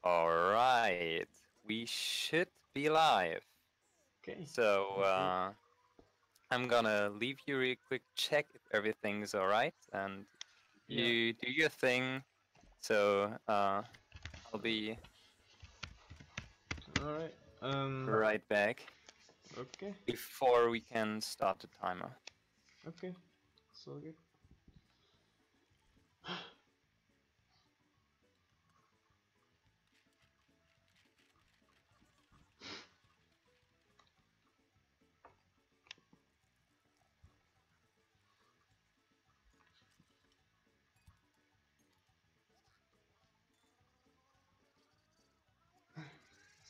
Alright, we should be live. Okay. So, I'm gonna leave you real quick, check if everything's alright, and you do your thing. So, I'll be Alright. right back Okay. before we can start the timer. Okay. So good.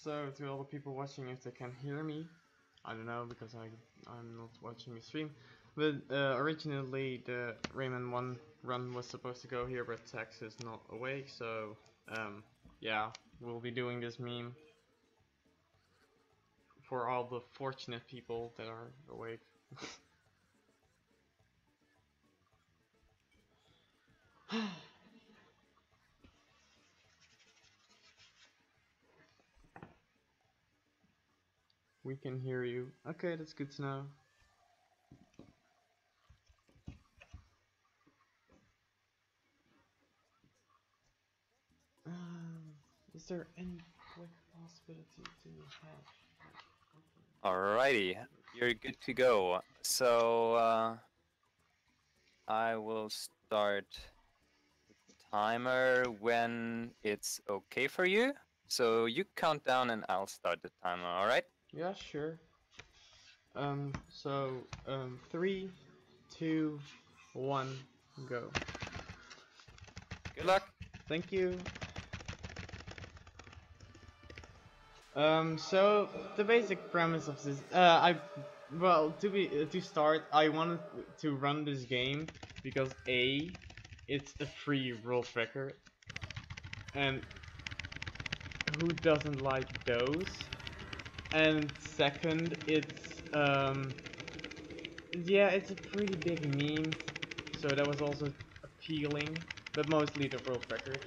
So to all the people watching, if they can hear me, I don't know because I'm not watching the stream. But originally the Rayman 1 run was supposed to go here, but Tex is not awake, so yeah, we'll be doing this meme for all the fortunate people that are awake. We can hear you. Okay, that's good to know. Is there any quick possibility to have? Alrighty, you're good to go. So, I will start the timer when it's okay for you. So you count down and I'll start the timer, alright? Yeah, sure. So, 3, 2, 1, go. Good luck. Thank you. So the basic premise of this, to start, I wanted to run this game because A, it's a free world record, and who doesn't like those? And second, yeah, it's a pretty big meme, so that was also appealing, but mostly the world record.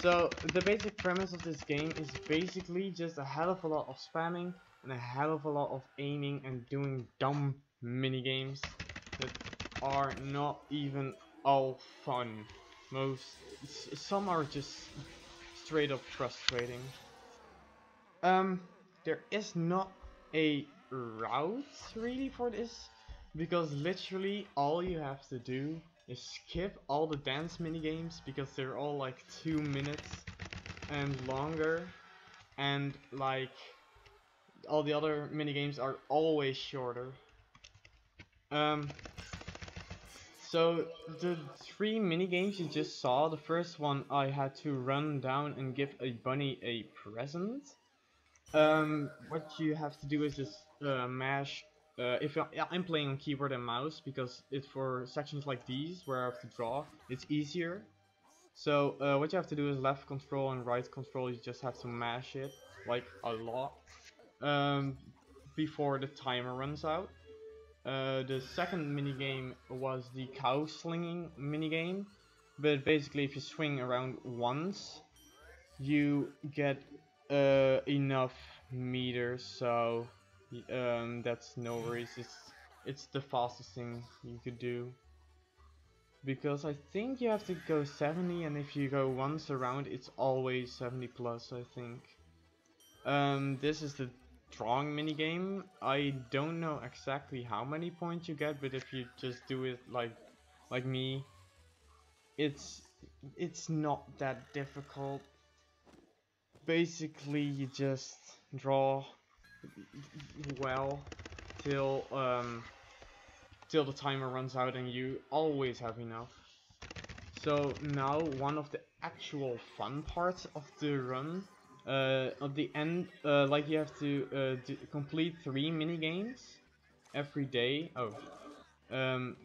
So the basic premise of this game is basically just a hell of a lot of spamming and a hell of a lot of aiming and doing dumb minigames that are not even all fun. Some are just straight up frustrating. There is not a route really for this, because literally all you have to do is skip all the dance minigames because they're all like 2 minutes and longer, and like all the other minigames are always shorter. So the 3 minigames you just saw, the first one I had to run down and give a bunny a present. What you have to do is just mash. I'm playing on keyboard and mouse because it's for sections like these where I have to draw, it's easier. So what you have to do is left control and right control. You just have to mash it like a lot before the timer runs out. The second minigame was the cow slinging minigame, but basically if you swing around once, you get enough meters, so that's no worries. It's the fastest thing you could do, because I think you have to go 70, and if you go once around it's always 70 plus, I think. This is the drawing minigame. I don't know exactly how many points you get, but if you just do it like me, it's not that difficult. Basically you just draw well till the timer runs out, and you always have enough. So now one of the actual fun parts of the run, at the end, like you have to complete 3 minigames every day. And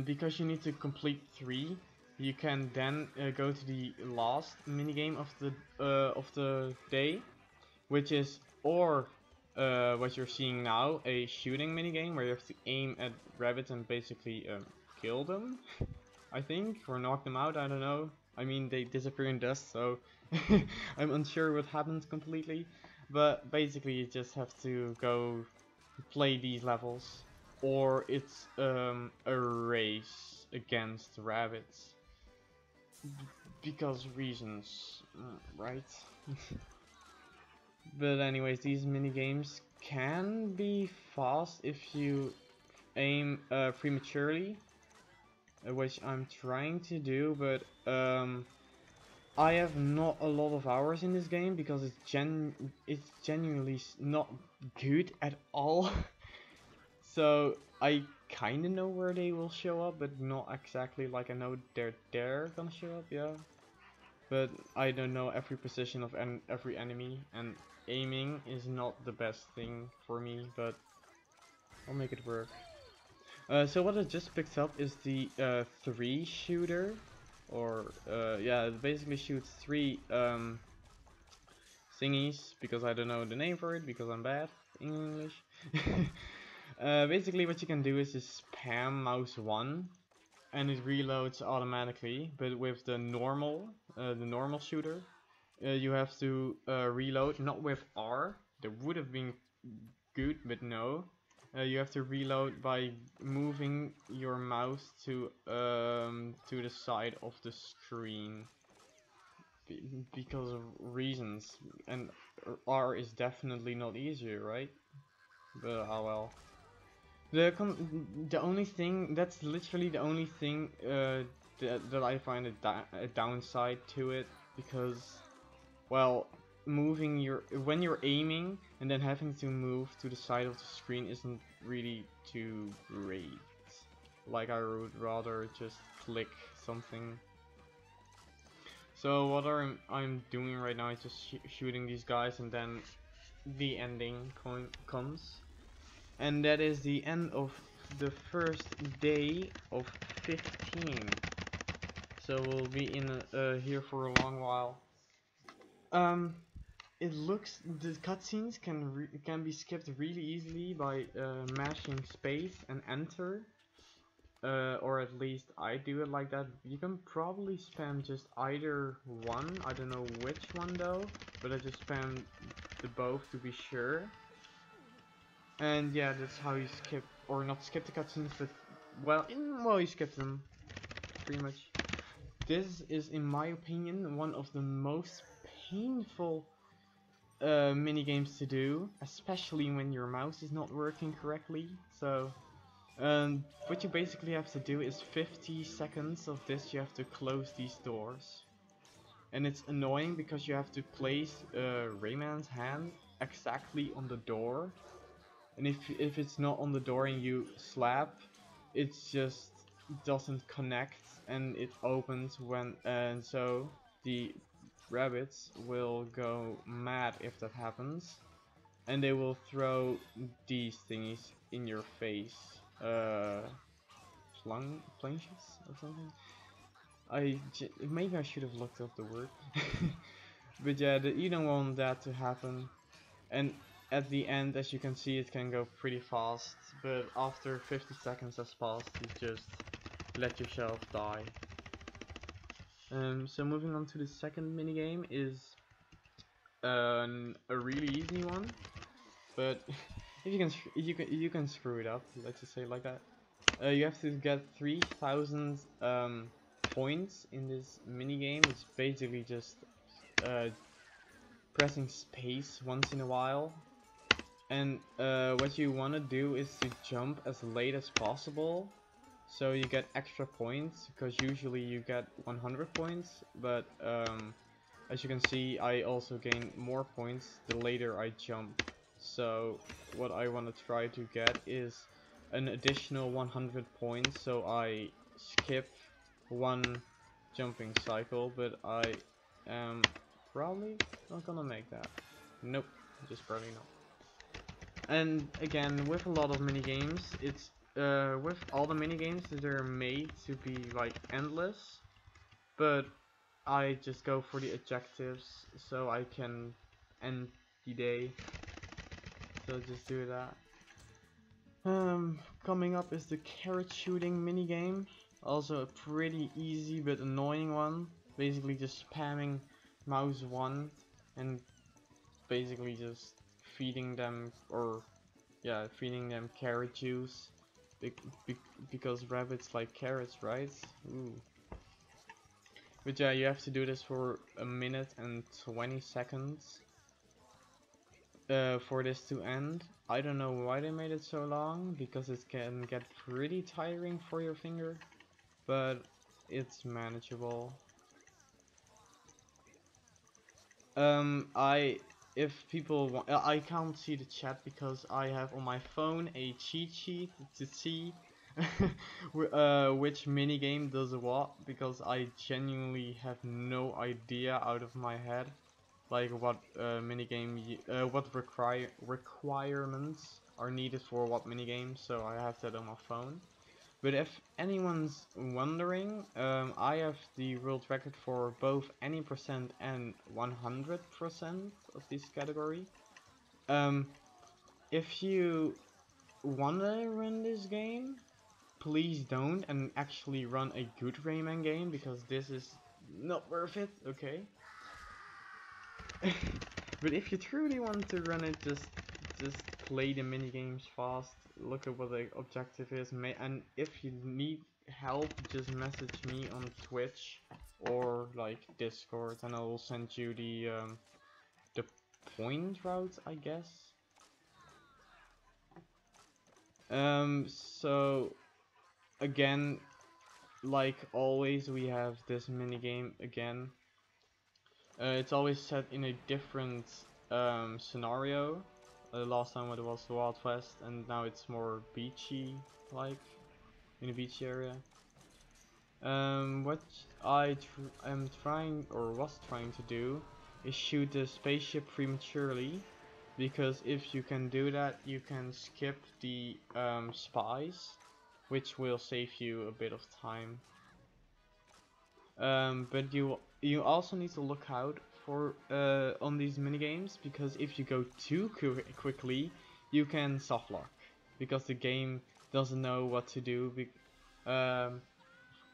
because you need to complete 3, you can then go to the last minigame of the day, which is what you're seeing now, a shooting minigame where you have to aim at rabbits and basically kill them, I think, or knock them out, I don't know. I mean, they disappear in dust, so I'm unsure what happens completely, but basically you just have to go play these levels, or it's a race against rabbits because reasons, right? But anyways, these mini games can be fast if you aim prematurely, which I'm trying to do, but I have not a lot of hours in this game because it's genuinely not good at all. So I kind of know where they will show up, but not exactly. Like I know they're gonna show up, yeah. But I don't know every position of every enemy, and aiming is not the best thing for me, but I'll make it work. So what I just picked up is the 3 shooter, or yeah, it basically shoots 3 thingies, because I don't know the name for it because I'm bad in English. Basically what you can do is just spam mouse 1 and it reloads automatically, but with the normal shooter, you have to reload not with R. That would have been good, but no. You have to reload by moving your mouse to the side of the screen because of reasons, and R is definitely not easier, right? But oh well. The only thing, that's literally the only thing that I find a downside to it, because, well, when you're aiming and then having to move to the side of the screen isn't really too great. Like I would rather just click something. So what I'm doing right now is just shooting these guys, and then the ending comes. And that is the end of the first day of 15. So we'll be in here for a long while. Um, it looks, the cutscenes can be skipped really easily by mashing space and enter. Or at least I do it like that. You can probably spam just either one. I don't know which one though, but I just spam the both to be sure. And yeah, that's how you skip, or not skip the cutscenes, but well, you skip them pretty much. This is, in my opinion, one of the most painful mini games to do, especially when your mouse is not working correctly. So, what you basically have to do is 50 seconds of this. You have to close these doors, and it's annoying because you have to place Rayman's hand exactly on the door. And if it's not on the door and you slap, it just doesn't connect and it opens when, and so the rabbits will go mad if that happens, and they will throw these thingies in your face. Planches or something. Maybe I should have looked up the word. But yeah, you don't want that to happen. And at the end, as you can see, it can go pretty fast, but after 50 seconds has passed, you just let yourself die. So moving on to the second minigame is a really easy one, but if you can screw it up, let's just say it like that. You have to get 3,000 points in this minigame. It's basically just pressing space once in a while. And what you want to do is to jump as late as possible, so you get extra points, because usually you get 100 points, but as you can see, I also gain more points the later I jump. So what I want to try to get is an additional 100 points, so I skip one jumping cycle, but I am probably not gonna make that. Nope, just probably not. And again, with a lot of mini games, it's with all the mini games, they're made to be like endless, but I just go for the objectives so I can end the day. So just do that. Coming up is the carrot shooting mini game. Also a pretty easy but annoying one. Basically just spamming mouse 1 and basically just feeding them, or yeah, feeding them carrot juice, be be because rabbits like carrots, right? Ooh. But yeah, you have to do this for 1 minute and 20 seconds for this to end. I don't know why they made it so long, because it can get pretty tiring for your finger, but it's manageable. If people want, I can't see the chat because I have on my phone a cheat sheet to see which minigame does what, because I genuinely have no idea out of my head, like what what requirements are needed for what minigame, so I have that on my phone. But if anyone's wondering, I have the world record for both any percent and 100% of this category. Um, if you wanna run this game, please don't, and actually run a good Rayman game, because this is not worth it, okay? But if you truly want to run it, just play the mini games fast. Look at what the objective is, and if you need help, just message me on Twitch or like Discord, and I will send you the point route, I guess. So again, like always, we have this mini game again. It's always set in a different scenario. Last time it was Wild West, and now it's more beachy, like in a beach area. What I am trying, or was trying to do, is shoot the spaceship prematurely, because if you can do that, you can skip the spies, which will save you a bit of time. But you also need to look out for on these minigames, because if you go too quickly, you can softlock, because the game doesn't know what to do.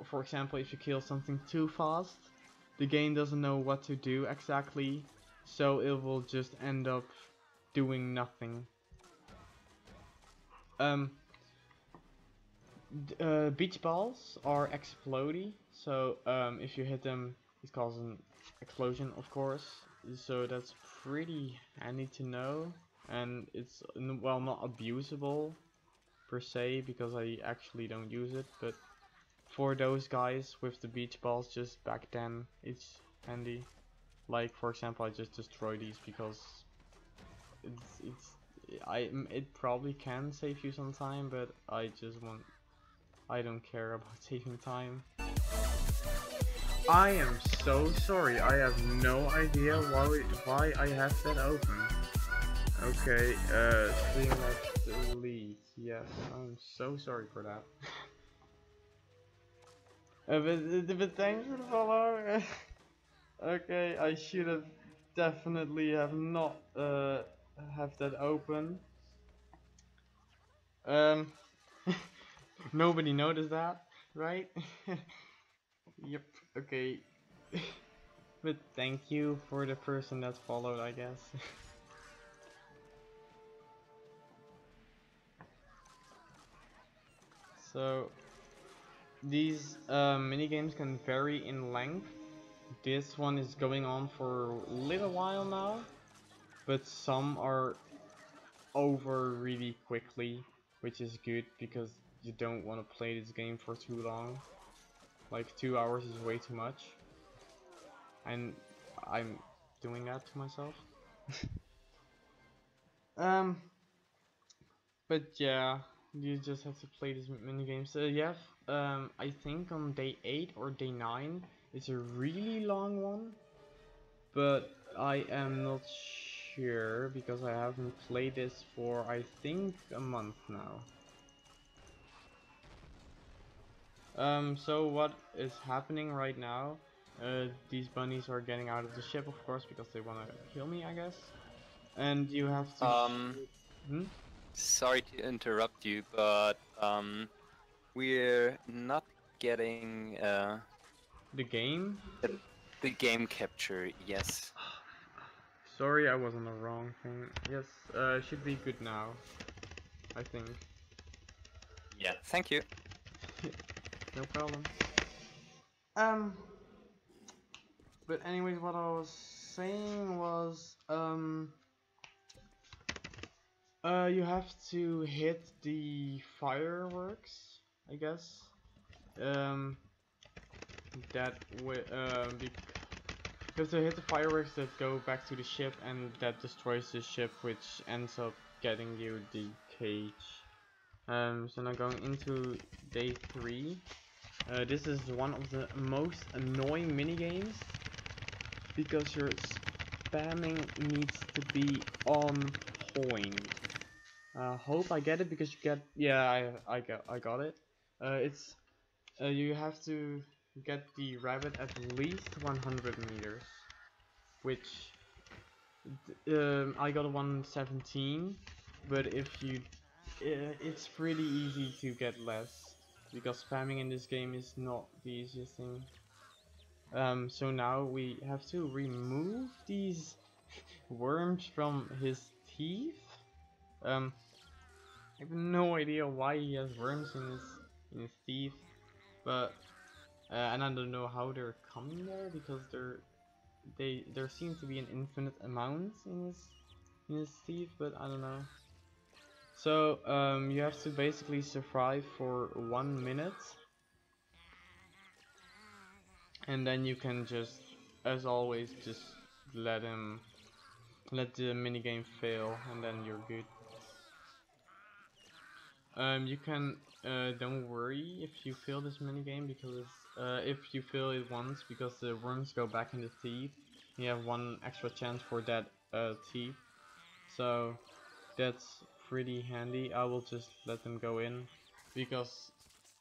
For example, if you kill something too fast, the game doesn't know what to do exactly, so it will just end up doing nothing. Beach balls are explodey, so if you hit them, it causes an explosion, of course. So that's pretty handy to know, and it's, well, not abusable per se, because I actually don't use it, but for those guys with the beach balls just back then, it's handy. Like, for example, I just destroy these because it probably can save you some time, but I don't care about saving time. I am so sorry, I have no idea why I have that open. Okay, stream at delete. Yes, I'm so sorry for that. But thanks for the follow. Okay, I should have definitely have not have that open. Nobody noticed that, right? Yep. Okay. But thank you for the person that followed, I guess. So these mini games can vary in length. This one is going on for a little while now, but some are over really quickly, which is good because you don't want to play this game for too long. Like 2 hours is way too much, and I'm doing that to myself. But yeah, you just have to play these mini games. So you have, I think on day 8 or day 9, it's a really long one, but I am not sure because I haven't played this for, I think, a month now. So what is happening right now? These bunnies are getting out of the ship, of course, because they want to kill me, I guess. And you have to. Sorry to interrupt you, but we're not getting the game. The game capture, yes. Sorry, I was on the wrong thing. Yes, should be good now, I think. Yeah, thank you. No problem. But anyways, what I was saying was, you have to hit the fireworks, I guess. That way, you have to hit the fireworks that go back to the ship, and that destroys the ship, which ends up getting you the cage. So now going into day 3. This is one of the most annoying minigames because your spamming needs to be on point. Hope I get it because you get, yeah, I got it. It's you have to get the rabbit at least 100 meters, which I got a 117, but if you, it's pretty easy to get less because spamming in this game is not the easiest thing. So now we have to remove these worms from his teeth. I have no idea why he has worms in his teeth, but and I don't know how they're coming there because there seems to be an infinite amount in his teeth, but I don't know. So you have to basically survive for 1 minute, and then you can just, as always, just let the minigame fail, and then you're good. You can don't worry if you fail this minigame because if you fail it once, because the worms go back in the teeth, you have 1 extra chance for that teeth. So that's pretty handy. I will just let them go in because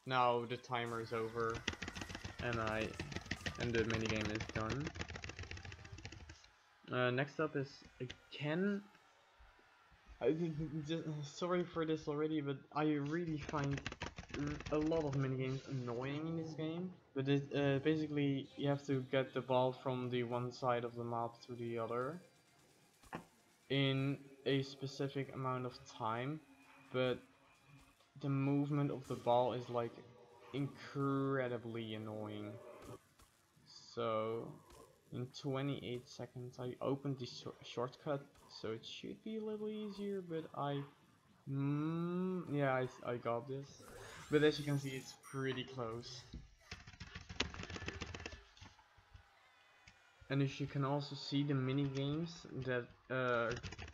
now the timer is over and the minigame is done. Next up is again. Sorry for this already, but I really find a lot of minigames annoying in this game. But basically you have to get the ball from the one side of the map to the other in a specific amount of time, but the movement of the ball is like incredibly annoying. So in 28 seconds I opened the shortcut, so it should be a little easier, but yeah, I got this. But as you can see, it's pretty close. And as you can also see, the mini games that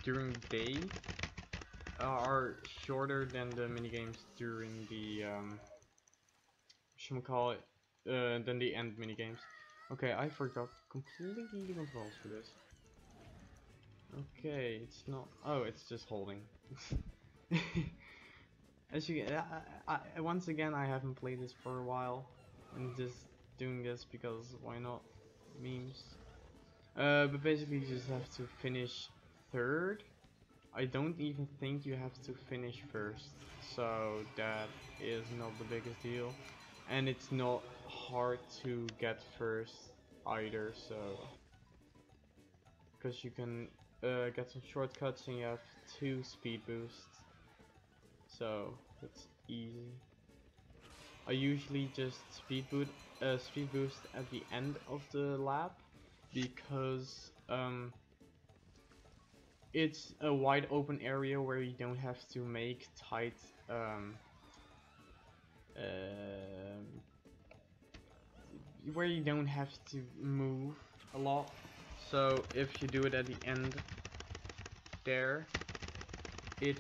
during the day are shorter than the mini games during the than the end mini games. Okay, I forgot completely the controls for this. Okay, it's not. Oh, it's just holding. As you, once again, I haven't played this for a while, and just doing this because why not? Memes. But basically, you just have to finish 3rd. I don't even think you have to finish 1st, so that is not the biggest deal, and it's not hard to get 1st either. So, because you can get some shortcuts and you have 2 speed boosts. So it's easy. I usually just speed boost at the end of the lap because it's a wide open area where you don't have to make tight where you don't have to move a lot. So if you do it at the end there, it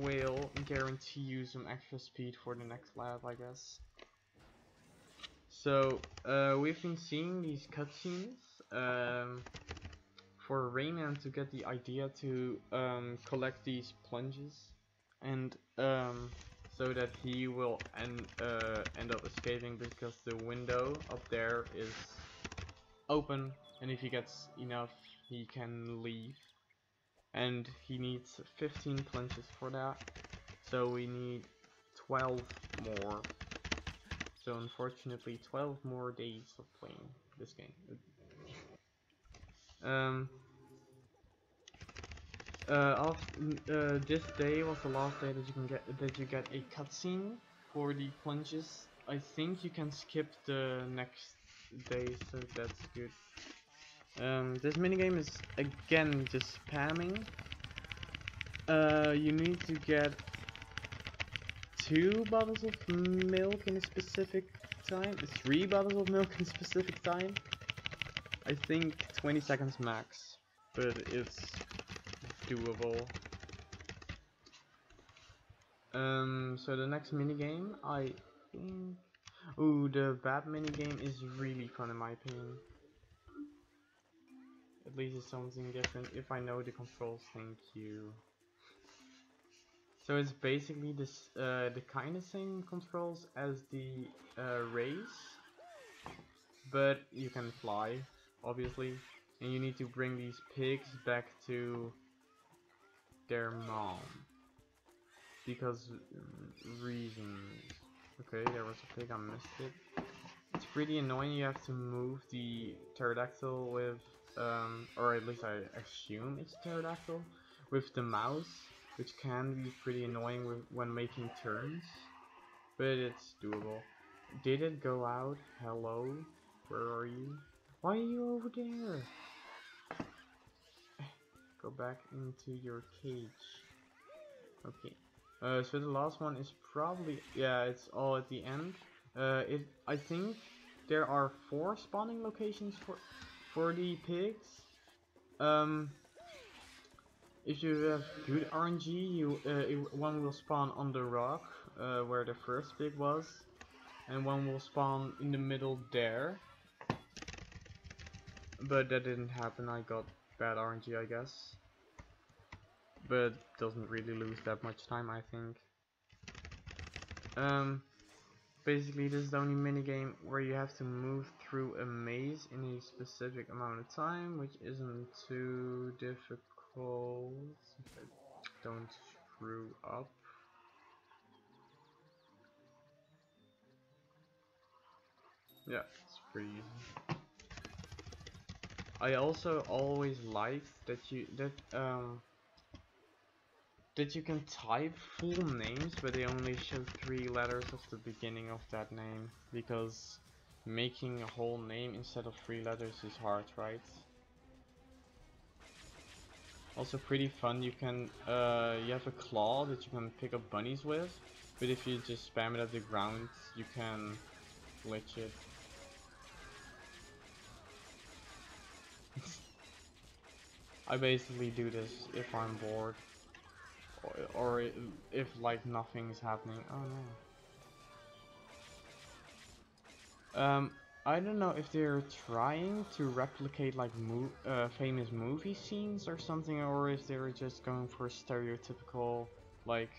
will guarantee you some extra speed for the next lap, I guess. So we've been seeing these cutscenes for Rayman to get the idea to collect these plunges, and so that he will end up escaping because the window up there is open, and if he gets enough, he can leave. And he needs 15 plunges for that, so we need 12 more. So unfortunately 12 more days of playing this game. Um, this day was the last day that you get a cutscene for the plunges. I think you can skip the next day, so that's good. This minigame is again just spamming. You need to get 2 bottles of milk in a specific time, 3 bottles of milk in a specific time. I think 20 seconds max, but it's doable. So the next minigame, I think... Ooh, the bad minigame is really fun in my opinion. At least it's something different if I know the controls, thank you. So it's basically this, the kind of same controls as the race, but you can fly, obviously, and you need to bring these pigs back to their mom. Because reasons. Okay, there was a pig, I missed it. It's pretty annoying, you have to move the pterodactyl with, or at least I assume it's pterodactyl, with the mouse, which can be pretty annoying when making turns, but it's doable. Did it go out? Hello? Where are you? Why are you over there? Go back into your cage. Okay. So the last one is probably, yeah, it's all at the end. I think there are 4 spawning locations for the pigs. If you have good RNG, one will spawn on the rock where the first pig was, and one will spawn in the middle there. But that didn't happen. I got bad RNG, I guess. But doesn't really lose that much time, I think. Basically, this is the only minigame where you have to move through a maze in a specific amount of time, which isn't too difficult if I don't screw up. Yeah, it's pretty easy. I also always liked that you can type full names, but they only show 3 letters of the beginning of that name, because making a whole name instead of 3 letters is hard, right? Also pretty fun, you have a claw that you can pick up bunnies with, but if you just spam it at the ground, you can glitch it. I basically do this if I'm bored, or if like nothing's happening. Oh no. I don't know if they're trying to replicate like famous movie scenes or something, or if they're just going for stereotypical like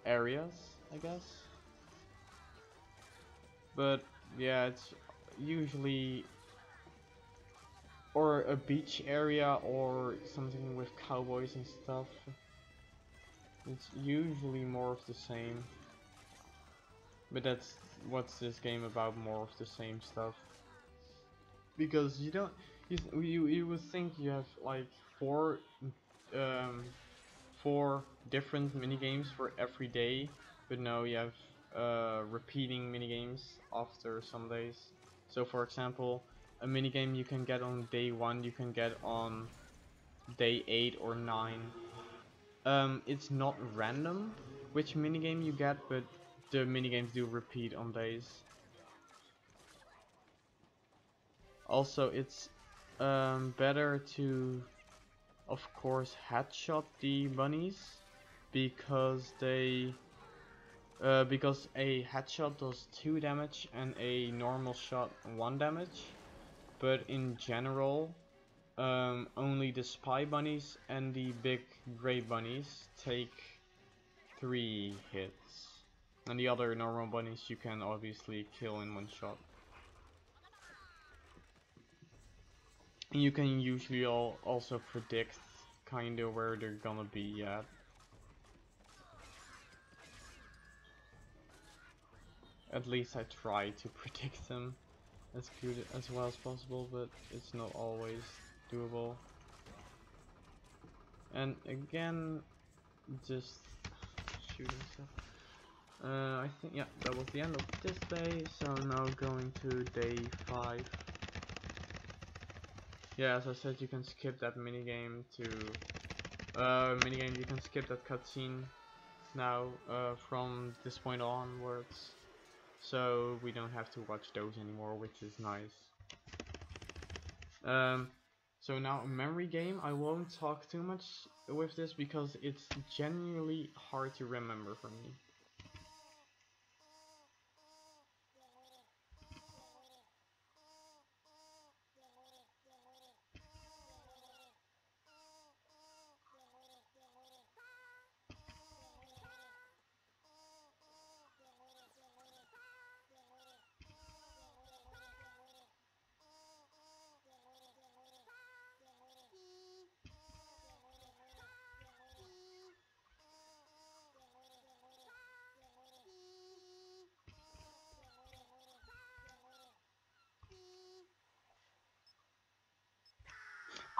areas, I guess. But yeah, it's usually or a beach area or something with cowboys and stuff. It's usually more of the same. But that's what's this game about, more of the same stuff. Because you don't you would think you have like 4 um 4 different minigames for every day, but no, you have repeating minigames after some days. So for example, a minigame you can get on day 1, you can get on day 8 or 9. It's not random which minigame you get, but the minigames do repeat on days. Also, it's better to, of course, headshot the bunnies because because a headshot does 2 damage and a normal shot 1 damage. But in general, only the spy bunnies and the big gray bunnies take 3 hits. And the other normal bunnies you can obviously kill in 1 shot. And you can usually also predict kinda where they're gonna be at. At least I try to predict them. as good as well as possible, but it's not always doable. And again, just shooting stuff. I think, yeah, that was the end of this day, so now going to day 5. Yeah, as I said, you can skip that minigame you can skip that cutscene now from this point onwards, so we don't have to watch those anymore, which is nice. So now a memory game, I won't talk too much with this because it's genuinely hard to remember for me.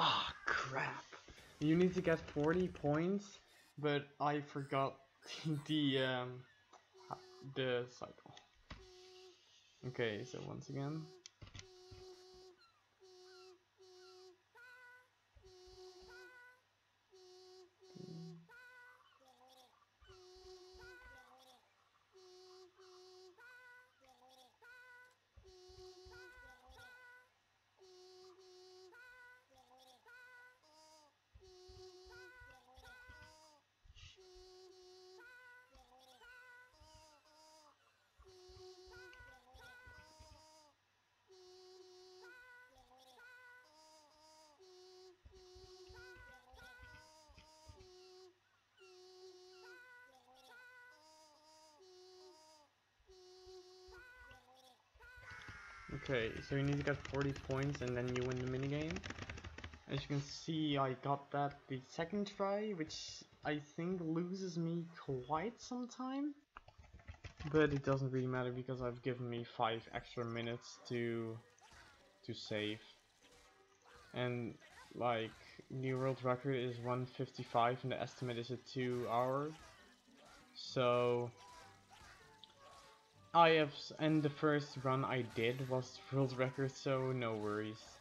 Ah, crap. You need to get 40 points, but I forgot the cycle. Okay, so once again. Okay, so you need to get 40 points and then you win the minigame. As you can see, I got that the second try, which I think loses me quite some time. But it doesn't really matter because I've given me 5 extra minutes to save. And like, new world record is 1:55 and the estimate is at 2 hours. So and the first run I did was world record, so no worries.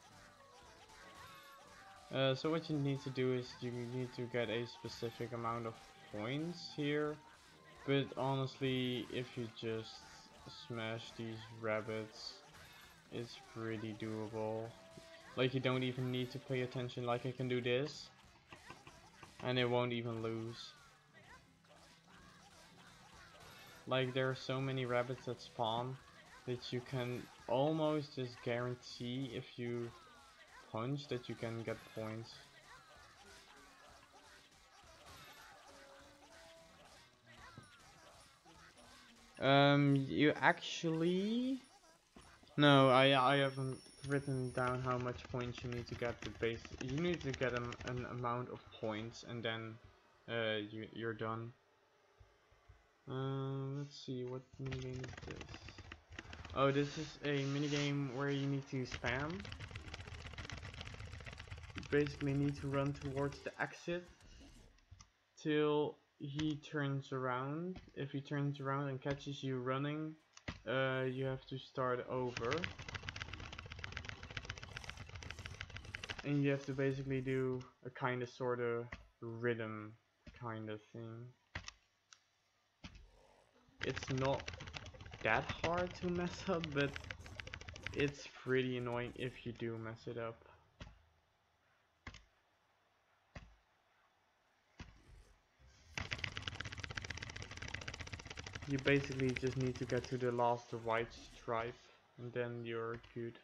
So what you need to do is you need to get a specific amount of points here, but honestly, if you just smash these rabbits, it's pretty doable. Like, you don't even need to pay attention, like I can do this, and it won't even lose. Like, there are so many rabbits that spawn that you can almost just guarantee if you punch that you can get points. You actually... No, I haven't written down how much points you need to get to base. You need to get an amount of points and then you're done. Let's see, what minigame is this? Oh, this is a minigame where you need to spam. You basically need to run towards the exit till he turns around. If he turns around and catches you running, you have to start over. And you have to basically do a kind of sort of rhythm kind of thing. It's not that hard to mess up, but it's pretty annoying if you do mess it up. You basically just need to get to the last white stripe and then you're good.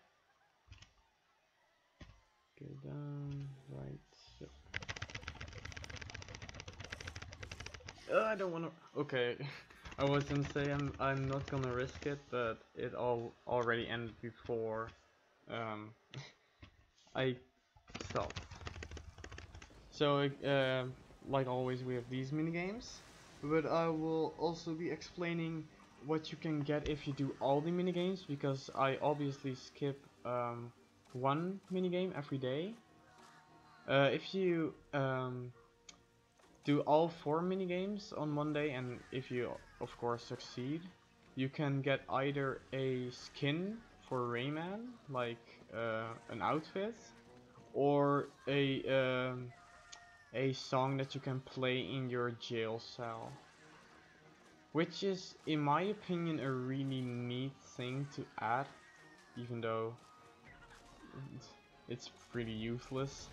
Go down, right. I don't wanna. Okay, I was gonna say I'm not gonna risk it, but it already ended before I stopped. So like always, we have these mini games, but I will also be explaining what you can get if you do all the minigames, because I obviously skip one minigame every day. If you do all 4 minigames on one day, and if you of course succeed, you can get either a skin for Rayman, like an outfit, or a song that you can play in your jail cell. Which is, in my opinion, a really neat thing to add, even though it's pretty useless.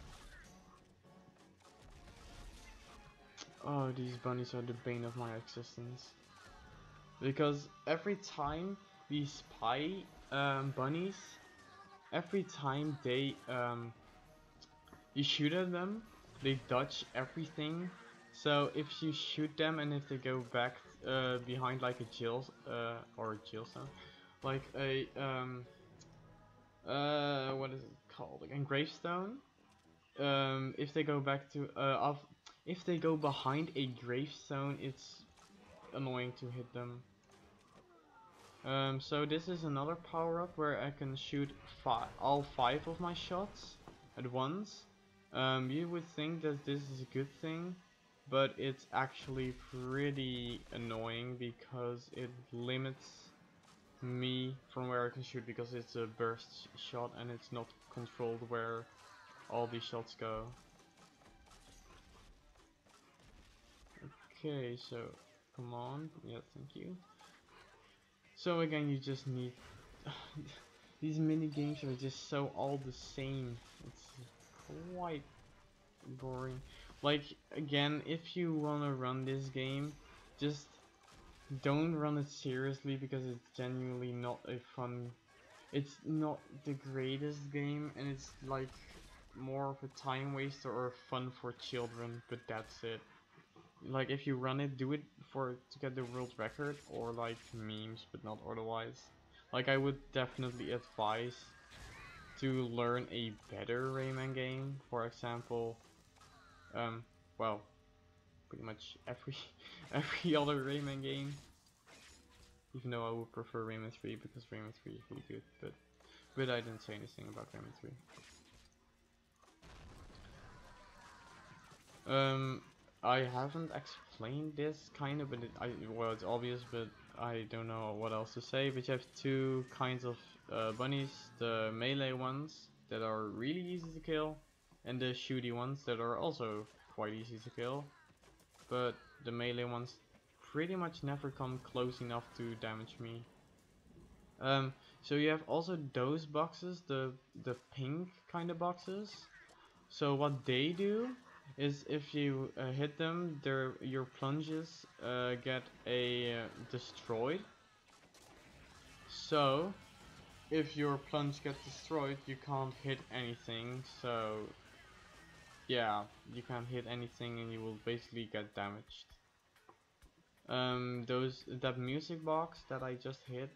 Oh, these bunnies are the bane of my existence. Because every time these spy bunnies, every time they you shoot at them, they dodge everything. So if you shoot them and if they go back behind like a jail or a jail cell, like a what is it called? Like a gravestone. If they go back to if they go behind a gravestone, it's annoying to hit them. So this is another power up where I can shoot all 5 of my shots at once. You would think that this is a good thing, but it's actually pretty annoying because it limits me from where I can shoot, because it's a burst shot and it's not controlled where all these shots go. Okay, so come on, yeah, thank you. So again, you just need these mini games are just so all the same. It's quite boring. Like, again, if you wanna run this game, just don't run it seriously, because it's genuinely not a fun. It's not the greatest game, and it's like more of a time waster or fun for children, but that's it. Like, if you run it, do it to get the world record or like memes, but not otherwise. Like, I would definitely advise to learn a better Rayman game. For example, well, pretty much every every other Rayman game. Even though I would prefer Rayman 3 because Rayman 3 is really good, but I didn't say anything about Rayman 3. I haven't explained this kind of, but well, it's obvious, but I don't know what else to say. But you have 2 kinds of bunnies: the melee ones that are really easy to kill, and the shooty ones that are also quite easy to kill. But the melee ones pretty much never come close enough to damage me. So you have also those boxes, the pink kind of boxes. So what they do is, if you hit them, your plunges get destroyed. So if your plunge gets destroyed, you can't hit anything. So yeah, you can't hit anything and you will basically get damaged. That music box that I just hit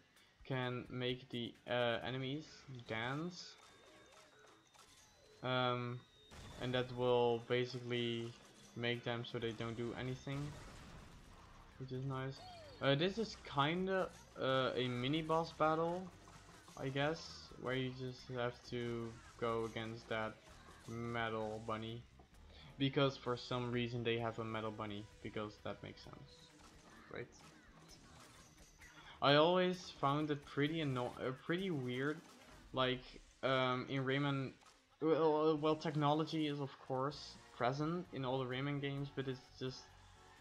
can make the enemies dance. And that will basically make them so they don't do anything, which is nice. This is kinda a mini boss battle, I guess, where you just have to go against that metal bunny, because for some reason they have a metal bunny, because that makes sense, right? I always found it pretty weird, like in Rayman. Well, technology is of course present in all the Rayman games, but it's just,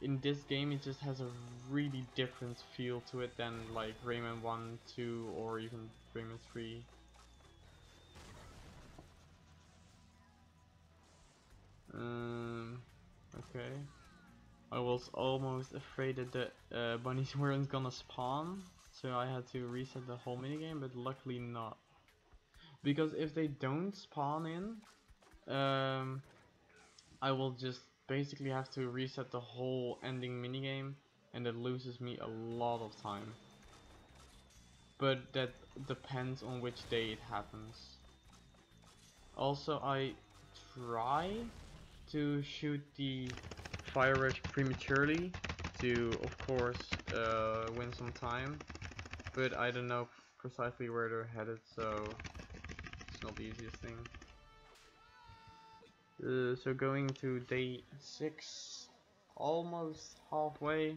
in this game it just has a really different feel to it than like Rayman 1, 2, or even Rayman 3. Okay. I was almost afraid that the bunnies weren't gonna spawn, so I had to reset the whole minigame, but luckily not. Because if they don't spawn in, I will just basically have to reset the whole ending minigame, and it loses me a lot of time. But that depends on which day it happens. Also, I try to shoot the fireworks prematurely to, of course, win some time, but I don't know precisely where they're headed, so it's not the easiest thing. So going to day 6, almost halfway.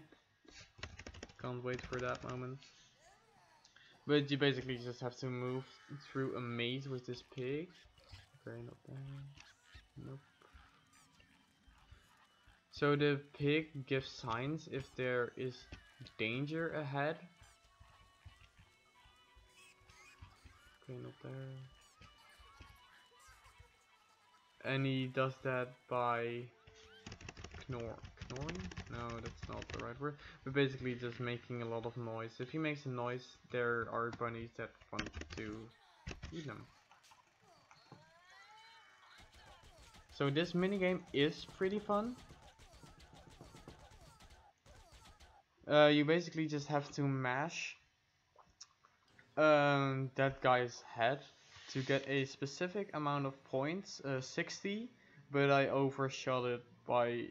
Can't wait for that moment. But you basically just have to move through a maze with this pig. Okay, not there. Nope. So the pig gives signs if there is danger ahead. Okay, not there. And he does that by Knorring? No, that's not the right word. But basically just making a lot of noise. If he makes a noise, there are bunnies that want to eat him. So this minigame is pretty fun. You basically just have to mash that guy's head to get a specific amount of points, 60, but I overshot it by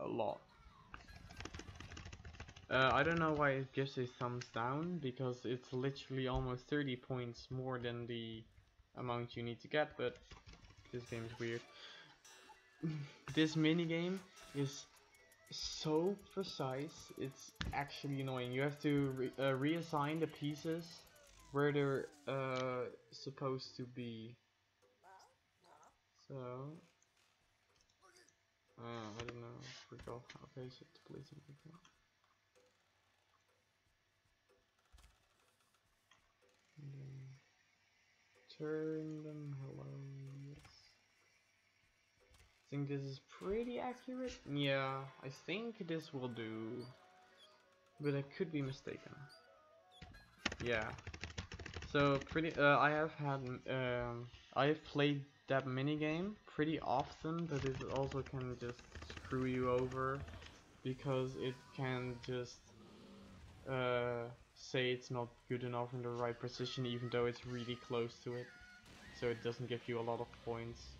a lot. I don't know why it gives a thumbs down, because it's literally almost 30 points more than the amount you need to get, but this game is weird. This minigame is so precise, it's actually annoying. You have to reassign the pieces where they're supposed to be. So, I don't know, forgot how to place it. And then turn them, hello, yes. I think this is pretty accurate. Yeah, I think this will do, but I could be mistaken. Yeah. So I have played that minigame pretty often, but it also can just screw you over, because it can just say it's not good enough in the right position, even though it's really close to it. So it doesn't give you a lot of points.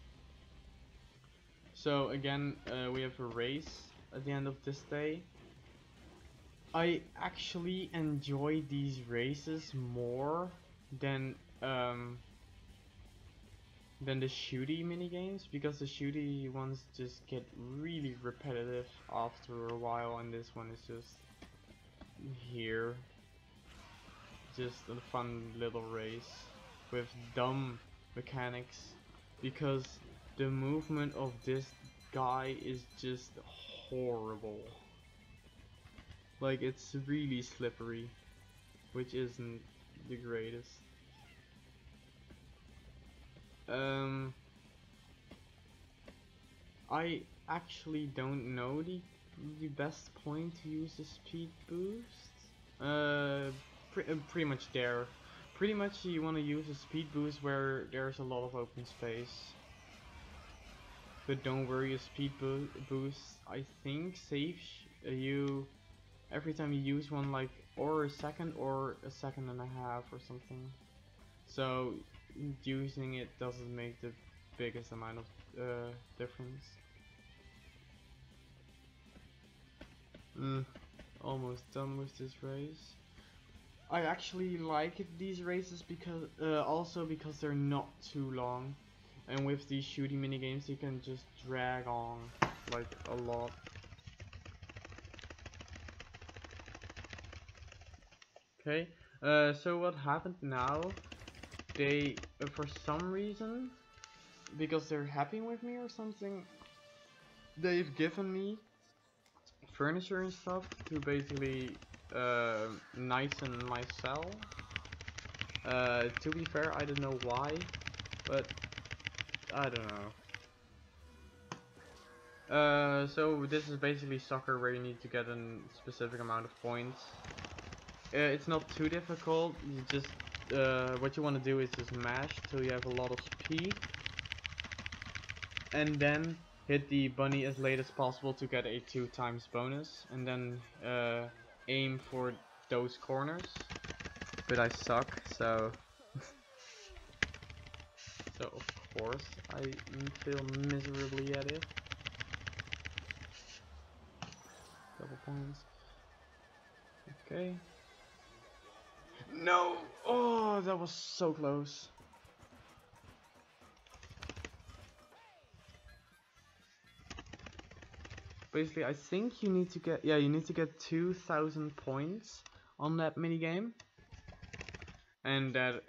So again, we have a race at the end of this day. I actually enjoy these races more than the shooty minigames, because the shooty ones just get really repetitive after a while, and this one is just here. Just a fun little race with dumb mechanics, because the movement of this guy is just horrible. Like, it's really slippery, which isn't the greatest. I actually don't know the best point to use the speed boost. Pretty much there. Pretty much you want to use a speed boost where there's a lot of open space. But don't worry, a speed boost, I think, saves you every time you use one, like, or a second or a second and a half or something. So using it doesn't make the biggest amount of difference. Almost done with this race. I actually like these races because also because they're not too long, and with these shooting minigames you can just drag on like a lot. Okay, so what happened now? They, for some reason, because they're happy with me or something, they've given me furniture and stuff to basically nicer my cell. To be fair, I don't know why, but I don't know. So this is basically soccer, where you need to get a specific amount of points. It's not too difficult. You just what you want to do is just mash till you have a lot of speed, and then hit the bunny as late as possible to get a 2x bonus, and then aim for those corners. But I suck, so so of course I fail miserably at it. Come Double points. Okay. No! Oh, that was so close. Basically, I think you need to get, yeah, you need to get 2,000 points on that minigame. And that,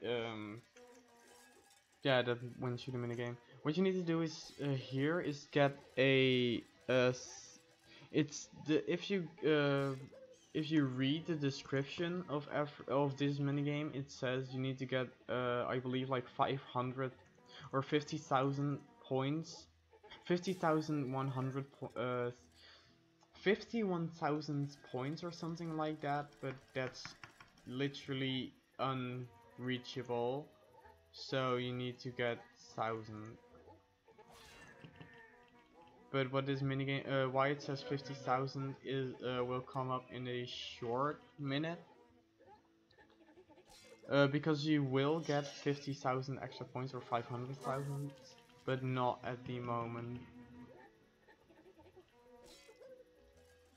yeah, that wins you the minigame. What you need to do is, here, is get a, it's the, if you read the description of this minigame, it says you need to get, I believe like 500 or 50,000 points. 50,100 51,000 points or something like that, but that's literally unreachable, so you need to get 1,000. But what this minigame, why it says 50,000 is, will come up in a short minute. Because you will get 50,000 extra points or 500,000, but not at the moment.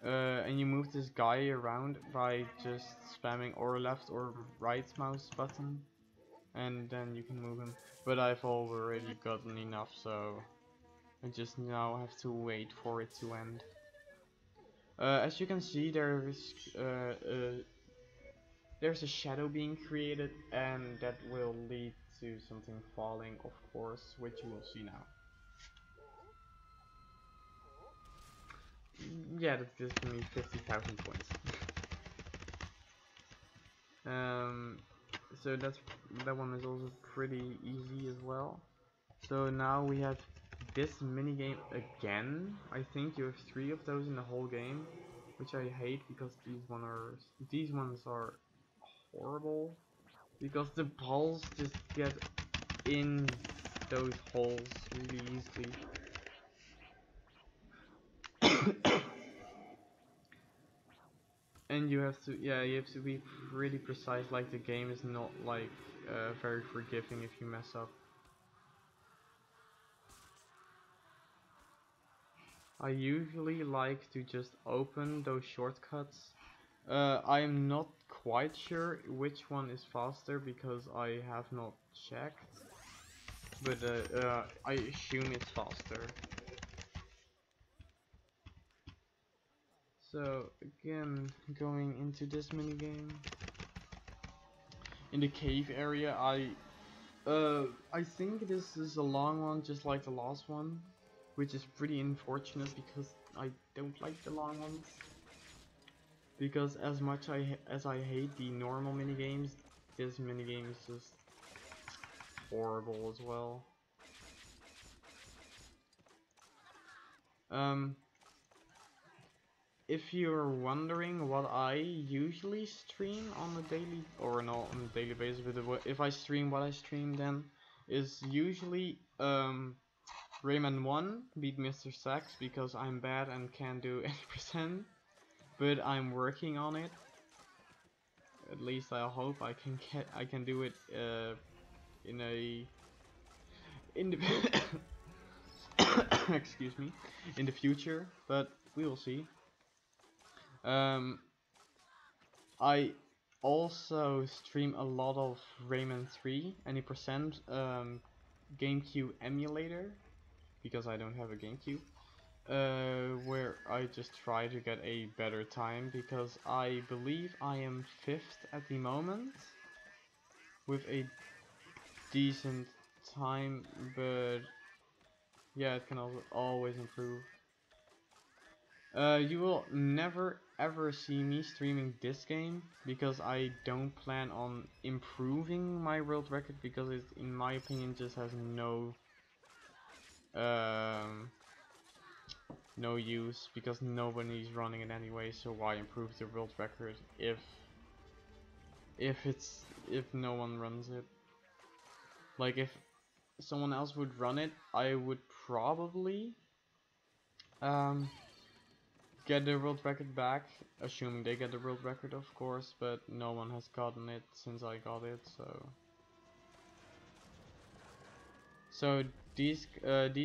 And you move this guy around by just spamming or left or right mouse button, and then you can move him. But I've already gotten enough, so I just now have to wait for it to end. As you can see, there's a shadow being created, and that will lead to something falling, of course, which you will see now. Yeah, that gives me 50,000 points. So that one is also pretty easy as well. So now we have this minigame again. I think you have 3 of those in the whole game, which I hate because these ones are horrible, because the balls just get in those holes really easily. And you have to be pretty precise. Like, the game is not like very forgiving if you mess up. I usually like to just open those shortcuts. I'm not quite sure which one is faster because I have not checked, but I assume it's faster. So again, going into this minigame. In the cave area, I think this is a long one, just like the last one, which is pretty unfortunate because I don't like the long ones. Because as much as I hate the normal minigames, this minigame is just horrible as well. If you're wondering what I usually stream on a daily, or not on a daily basis, but if I stream what I stream, then is usually Rayman 1 beat Mr. Sax, because I'm bad and can't do any percent, but I'm working on it. At least I hope I can do it in the excuse me, in the future, but we will see. I also stream a lot of Rayman 3, any percent, GameCube emulator, because I don't have a GameCube, where I just try to get a better time, because I believe I am 5th at the moment, with a decent time, but yeah, it can always improve. You will never ever see me streaming this game, because I don't plan on improving my world record, because it, in my opinion, just has no use, because nobody's running it anyway, so why improve the world record if no one runs it? Like, if someone else would run it, I would probably get the world record back, assuming they get the world record, of course, but no one has gotten it since I got it, so these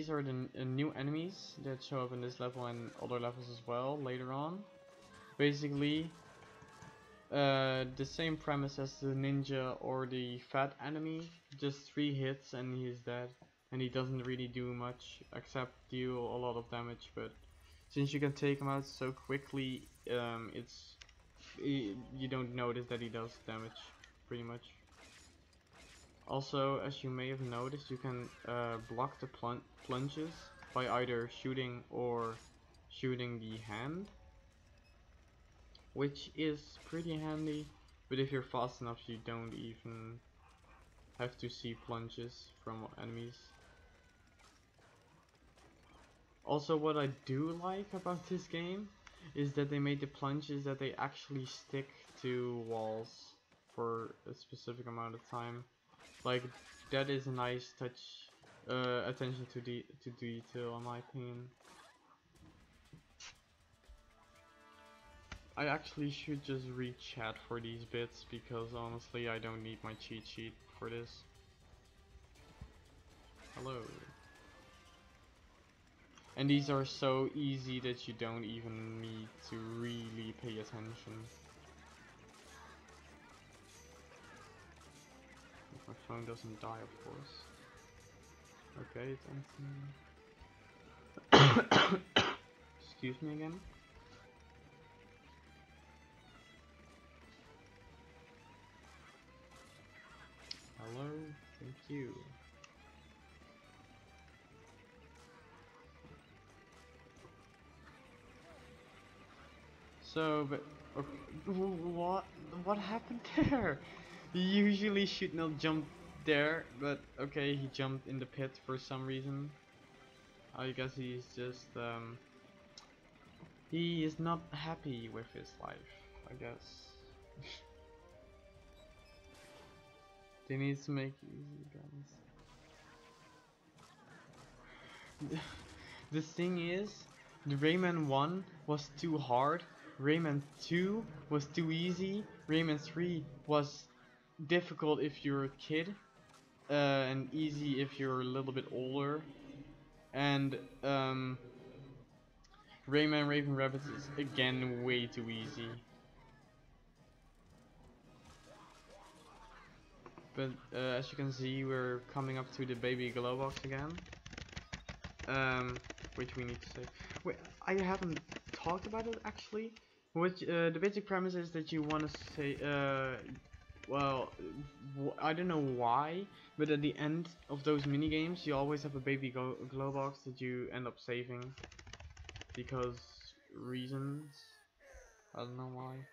are the new enemies that show up in this level and other levels as well later on. Basically, the same premise as the ninja or the fat enemy, just 3 hits and he's dead. And he doesn't really do much except deal a lot of damage, but since you can take him out so quickly, you don't notice that he does damage, pretty much. Also, as you may have noticed, you can block the plunges by either shooting or shooting the hand, which is pretty handy, but if you're fast enough you don't even have to see plunges from enemies. Also, what I do like about this game is that they made the plunges that they actually stick to walls for a specific amount of time. Like, that is a nice touch, attention to detail in my opinion. I actually should just read chat for these bits because honestly I don't need my cheat sheet for this. Hello. And these are so easy that you don't even need to really pay attention. If my phone doesn't die, of course. Okay, it's empty. Excuse me again. Hello, thank you. So, but okay, what happened there? He usually should not jump there, but okay, he jumped in the pit for some reason. I guess he's just he is not happy with his life, I guess. They need to make easy guns. The thing is, the Rayman 1 was too hard, Rayman 2 was too easy, Rayman 3 was difficult if you're a kid, and easy if you're a little bit older, and Rayman Raving Rabbids is again way too easy. But as you can see, we're coming up to the baby glow box again. Which we need to say. Wait, I haven't talked about it actually. Which the basic premise is that you want to say, well, I don't know why, but at the end of those mini games, you always have a baby glow box that you end up saving because reasons. I don't know why.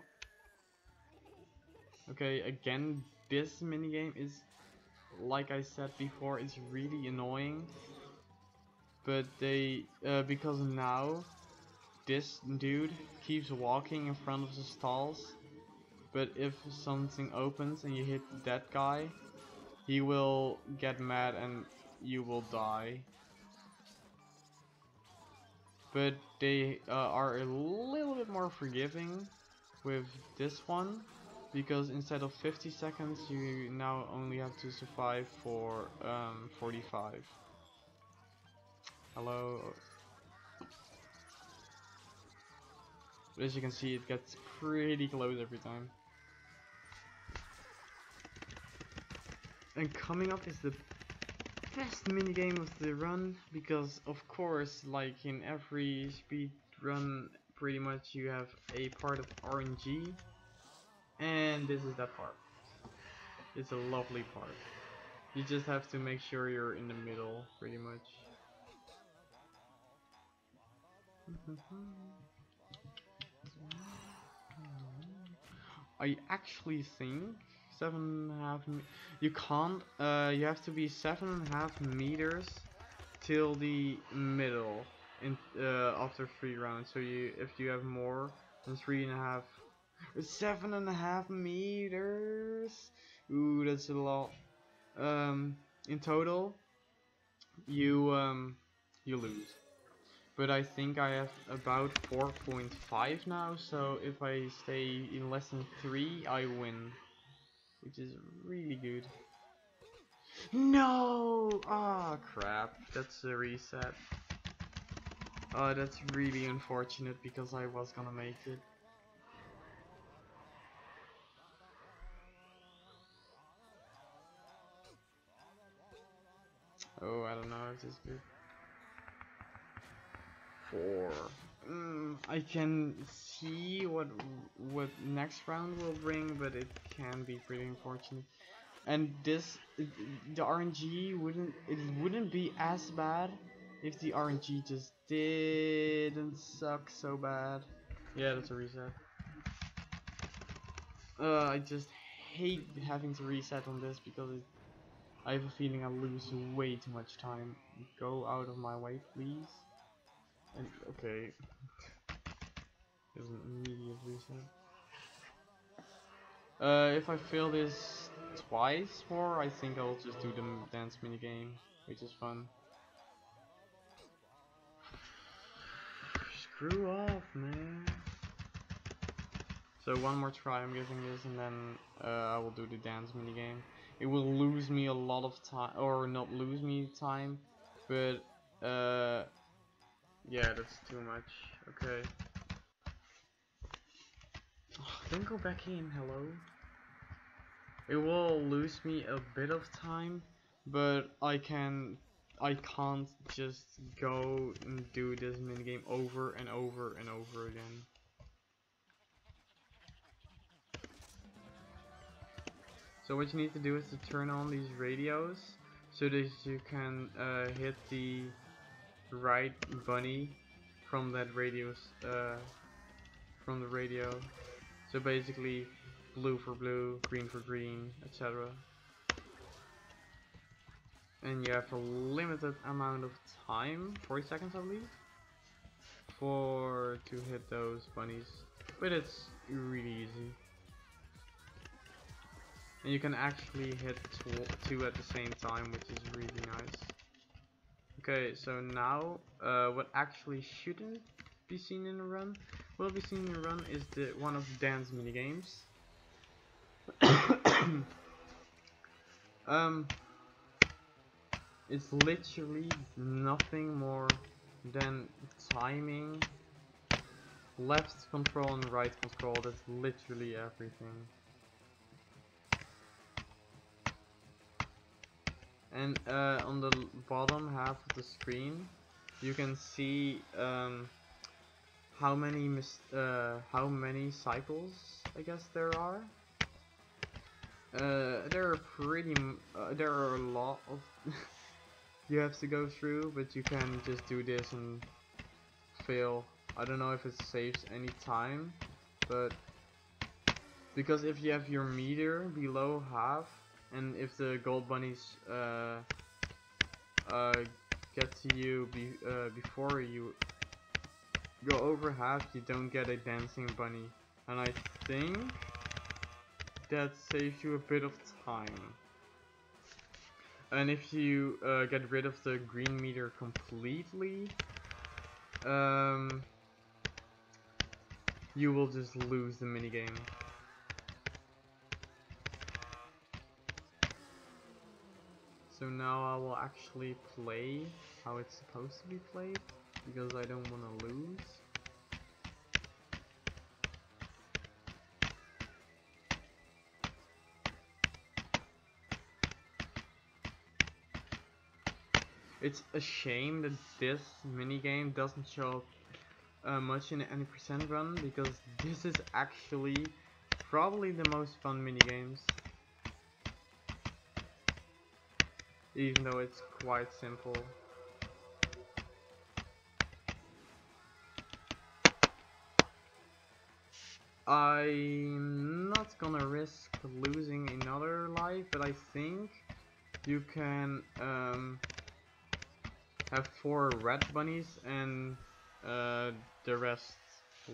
Okay, again, this minigame is, like I said before, it's really annoying. But they, because now this dude keeps walking in front of the stalls. But if something opens and you hit that guy, he will get mad and you will die. But they are a little bit more forgiving with this one, because instead of 50 seconds you now only have to survive for 45. Hello. But as you can see, it gets pretty close every time. And coming up is the best minigame of the run, because of course, like in every speed run, pretty much you have a part of RNG, and this is that part. It's a lovely part. You just have to make sure you're in the middle, pretty much. I actually think 7.5. You can't. You have to be 7.5 meters till the middle in after 3 rounds. So if you have more than 3.5, 7.5 meters. Ooh, that's a lot. In total, you lose. But I think I have about 4.5 now, so if I stay in less than 3, I win. Which is really good. No! Ah, crap. That's a reset. That's really unfortunate because I was gonna make it. Oh, I don't know if this is good. 4. I can see what next round will bring, but it can be pretty unfortunate. And this, the RNG wouldn't be as bad if the RNG just didn't suck so bad. Yeah, that's a reset. I just hate having to reset on this because I have a feeling I'll lose way too much time. Go out of my way, please. And okay, there's an immediate reset. If I fail this twice more, I think I'll just do the dance minigame, which is fun. Screw off, man. So one more try, I'm guessing this, and then I will do the dance minigame. It will lose me a lot of time, or not lose me time, but yeah, that's too much. Okay. Oh, don't go back in, hello. It will lose me a bit of time, but I can't just go and do this minigame over and over and over again. So what you need to do is to turn on these radios so that you can hit the right bunny from that radio. So basically, blue for blue, green for green, etc. And you have a limited amount of time, 40 seconds I believe, to hit those bunnies. But it's really easy. And you can actually hit two at the same time, which is really nice. Okay, so now what actually shouldn't be seen in a run, will be seen in a run is one of the dance minigames. It's literally nothing more than timing, left control and right control. That's literally everything. And on the bottom half of the screen, you can see how many cycles I guess there are. There are a lot of you have to go through, but you can just do this and fail. I don't know if it saves any time, but because if you have your meter below half, and if the gold bunnies get to you before you go over half, you don't get a dancing bunny, and I think that saves you a bit of time. And if you get rid of the green meter completely, you will just lose the minigame. So now I will actually play how it's supposed to be played, because I don't want to lose. It's a shame that this minigame doesn't show up much in any percent run, because this is actually probably the most fun minigames. Even though it's quite simple. I'm not gonna risk losing another life, but I think you can have 4 red bunnies and the rest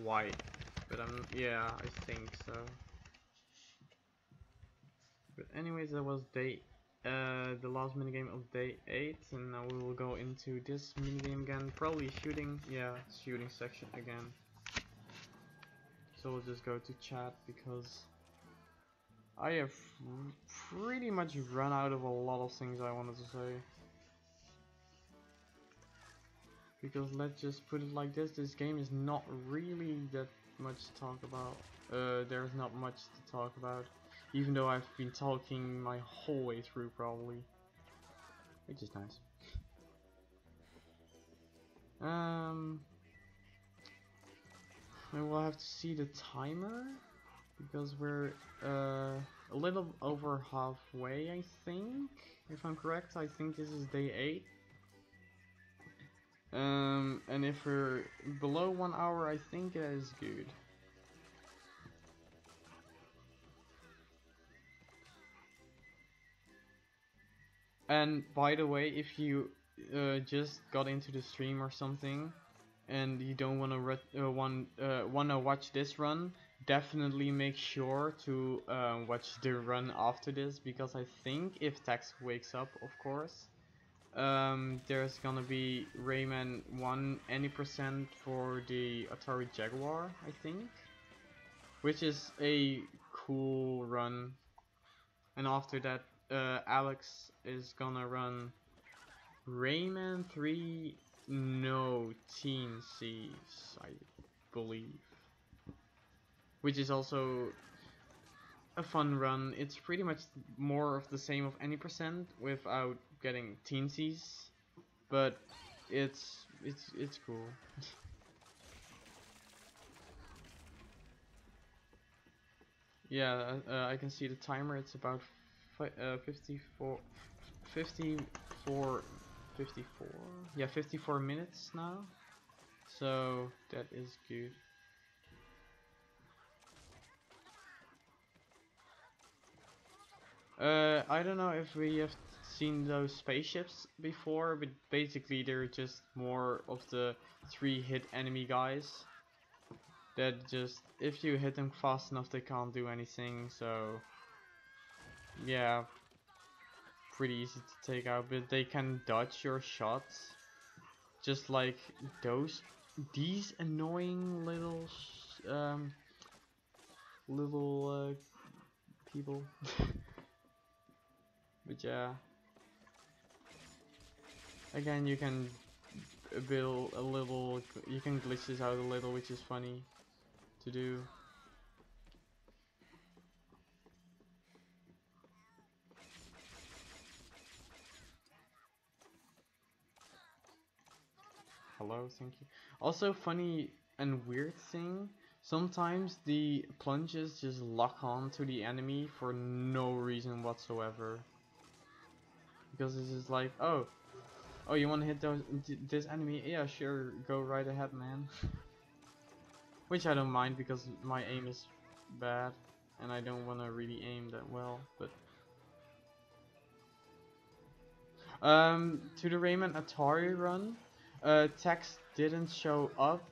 white. But yeah, I think so. But anyways, that was the last minigame of day 8, and now we will go into this minigame again. Probably shooting section again. So we'll just go to chat because I have pretty much run out of a lot of things I wanted to say. Because let's just put it like this game is not really that much to talk about. There's not much to talk about, even though I've been talking my whole way through probably, which is nice. Um, and we'll have to see the timer because we're a little over halfway, I think. If I'm correct, I think this is day 8. And if we're below 1 hour, I think that is good. And by the way, if you just got into the stream or something, and you don't wanna watch this run, definitely make sure to watch the run after this, because I think if Tex wakes up, of course, there's gonna be Rayman 1 any percent for the Atari Jaguar, I think, which is a cool run. And after that, Alex is gonna run Rayman 3 no Teen Seas, I believe. Which is also a fun run. It's pretty much more of the same of any percent without getting teensies, but it's cool. Yeah, I can see the timer. It's about 54, 54, 54. Yeah, 54 minutes now. So that is good. I don't know if we have seen those spaceships before, but basically they're just more of the 3-hit enemy guys. That just, if you hit them fast enough, they can't do anything, so yeah, pretty easy to take out, but they can dodge your shots. Just like these annoying little people. But yeah, again, you can build a little, you can glitch this out a little, which is funny to do. Hello, thank you. Also, funny and weird thing, sometimes the plunges just lock on to the enemy for no reason whatsoever. Because it's just like, oh, you want to hit this enemy? Yeah, sure, go right ahead, man. Which I don't mind because my aim is bad and I don't want to really aim that well. But to the Rayman Atari run, Tex didn't show up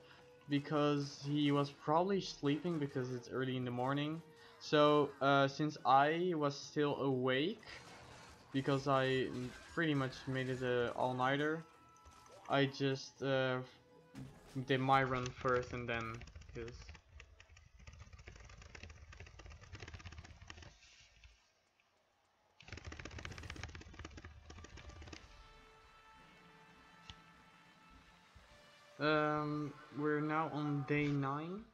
because he was probably sleeping because it's early in the morning. So since I was still awake, because I pretty much made it a all-nighter, I just did my run first and then his. We're now on day 9,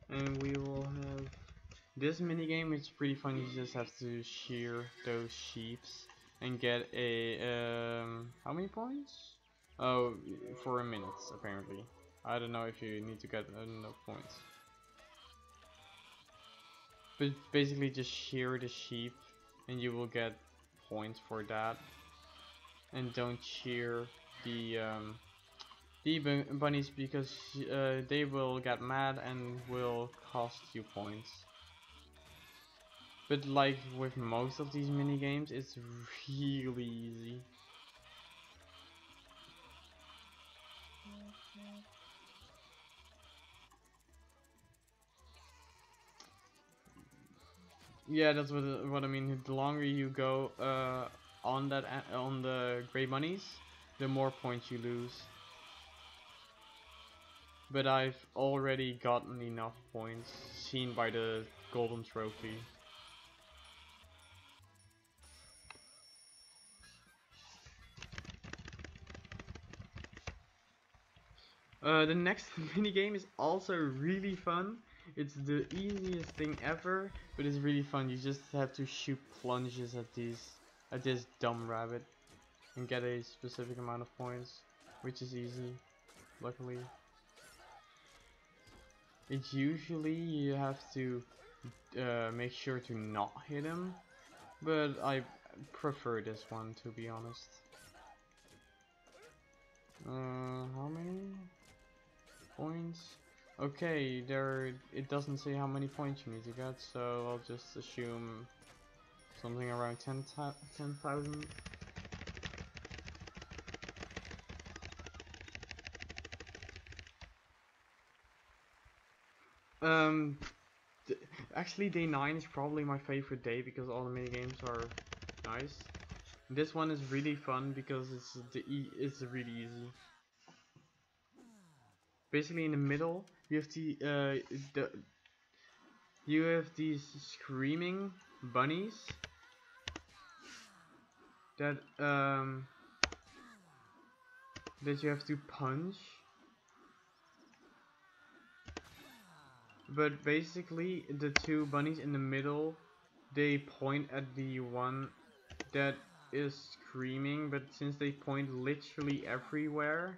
and we will have this minigame. It's pretty fun. You just have to shear those sheeps and get a how many points? Oh, for a minute apparently. I don't know if you need to get enough points. But basically just shear the sheep and you will get points for that. And don't shear the bunnies because they will get mad and will cost you points. But like with most of these mini games, it's really easy. Yeah, that's what I mean. The longer you go on the gray bunnies, the more points you lose. But I've already gotten enough points, seen by the golden trophy. The next minigame is also really fun. It's the easiest thing ever, but it's really fun. You just have to shoot plunges at this dumb rabbit and get a specific amount of points, which is easy. luckily. It's usually you have to make sure to not hit him, but I prefer this one, to be honest. How many points? Okay, it doesn't say how many points you need to get, so I'll just assume something around 10,000. Um, actually day 9 is probably my favorite day because all the minigames are nice. This one is really fun because it's really easy. Basically in the middle you have you have these screaming bunnies that that you have to punch. But basically the two bunnies in the middle, they point at the one that is screaming, but since they point literally everywhere,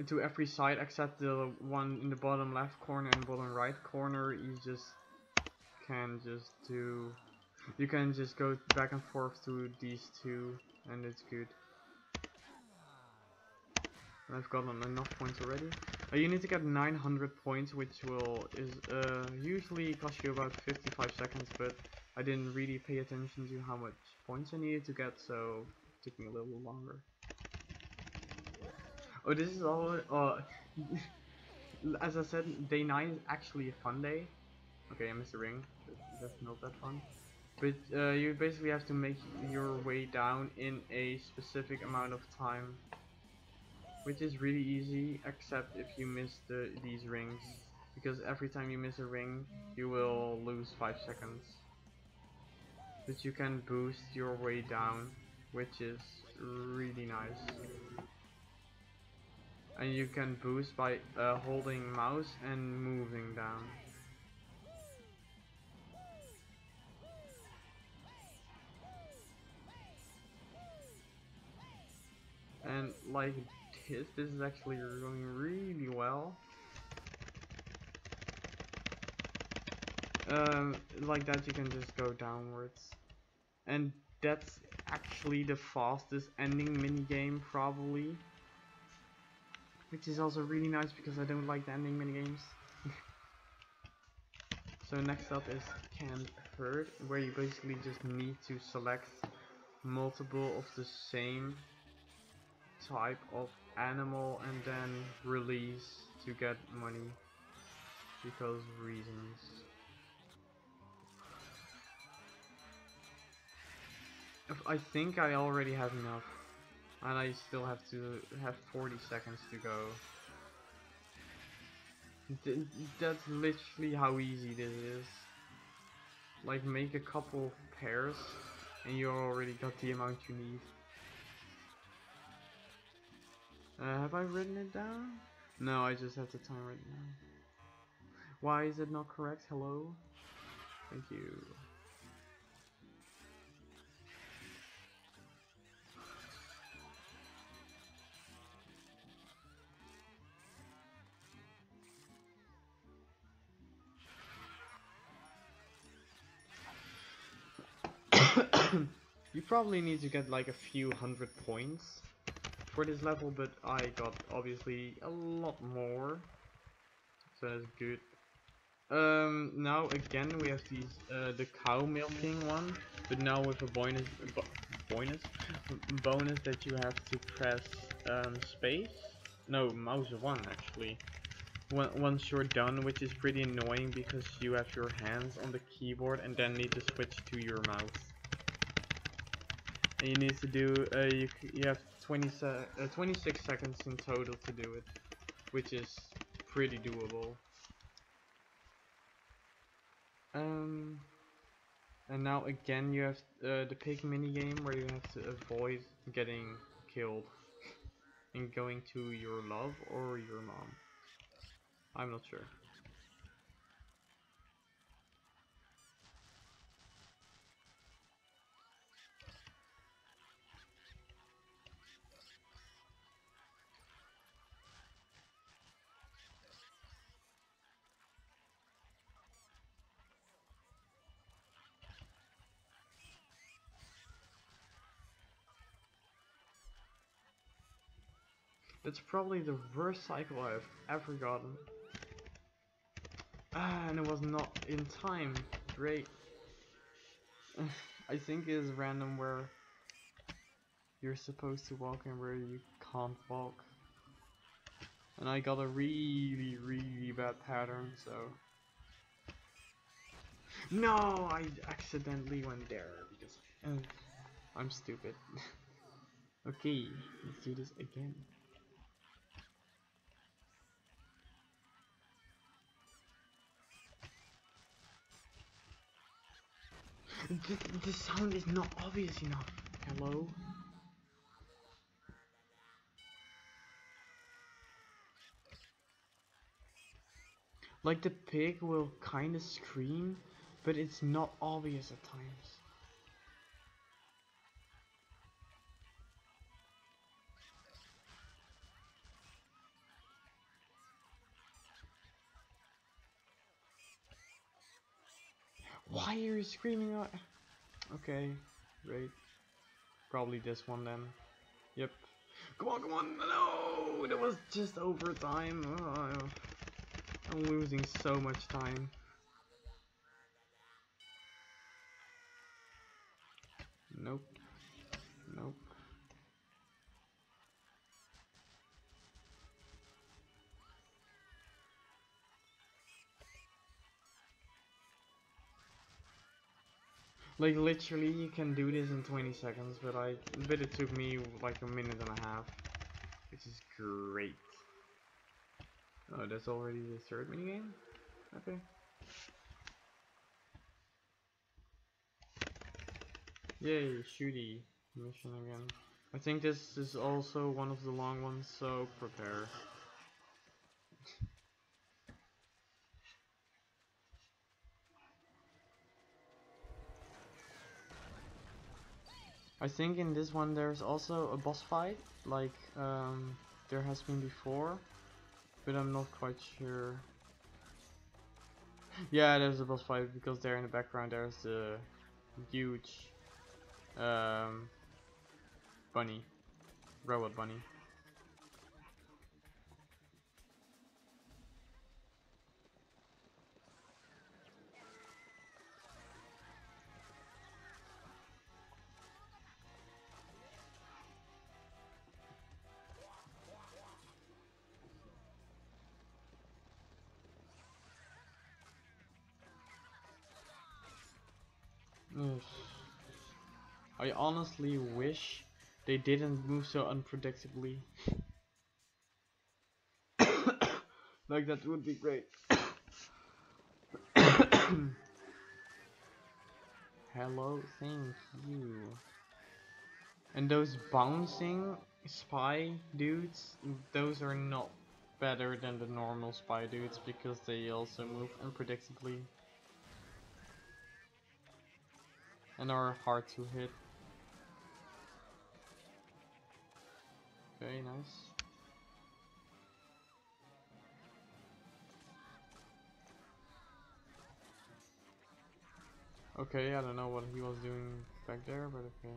to every side except the one in the bottom left corner and bottom right corner, you can just go back and forth to these two, and it's good. I've gotten enough points already. You need to get 900 points, which is usually cost you about 55 seconds, but I didn't really pay attention to how much points I needed to get, so it took me a little longer. Oh, this is all. As I said, day 9 is actually a fun day. Okay, I missed a ring. That's not that fun. But you basically have to make your way down in a specific amount of time, which is really easy, except if you miss these rings, because every time you miss a ring, you will lose 5 seconds. But you can boost your way down, which is really nice. And you can boost by holding mouse and moving down. And like this is actually going really well. Like that you can just go downwards. And that's actually the fastest ending minigame probably. Which is also really nice because I don't like the ending minigames. So next up is Can't Hurt, where you basically just need to select multiple of the same type of animal and then release to get money because reasons. I think I already have enough, and I still have to have 40 seconds to go. That's literally how easy this is. Like, make a couple pairs and you already got the amount you need. Have I written it down? No, I just have the time right now. Why is it not correct? Hello? Thank you. You probably need to get like a few hundred points for this level, but I got obviously a lot more, so that's good. Now again we have these the cow milking one, but now with a bonus that you have to press space. No, mouse 1 actually. Once you're done, which is pretty annoying because you have your hands on the keyboard and then need to switch to your mouse. And you need to do you have 26 seconds in total to do it, which is pretty doable. And now again you have the pig minigame where you have to avoid getting killed and going to your love or your mom. I'm not sure. It's probably the worst cycle I've ever gotten. Ah, and it was not in time. Great. I think it's random where you're supposed to walk and where you can't walk. And I got a really, really bad pattern, so... No, I accidentally went there because I'm stupid. Okay, let's do this again. The sound is not obvious enough. Hello? Like the pig will kinda scream, but it's not obvious at times. Why are you screaming out? Okay, great. Probably this one then. Yep. Come on, come on! No! That was just overtime. Oh, I'm losing so much time. Nope. Nope. Like literally you can do this in 20 seconds, but it took me like a minute and a half. Which is great. Oh, that's already the third minigame? Okay. Yay, shooty mission again. I think this is also one of the long ones, so prepare. I think in this one there's also a boss fight, like there has been before, but I'm not quite sure. Yeah, there's a boss fight because there in the background there's the huge bunny, robot bunny. Ugh. I honestly wish they didn't move so unpredictably. Like that would be great. Hello, thank you. And those bouncing spy dudes, those are not better than the normal spy dudes because they also move unpredictably and are hard to hit. Very nice. Okay, I don't know what he was doing back there, but okay.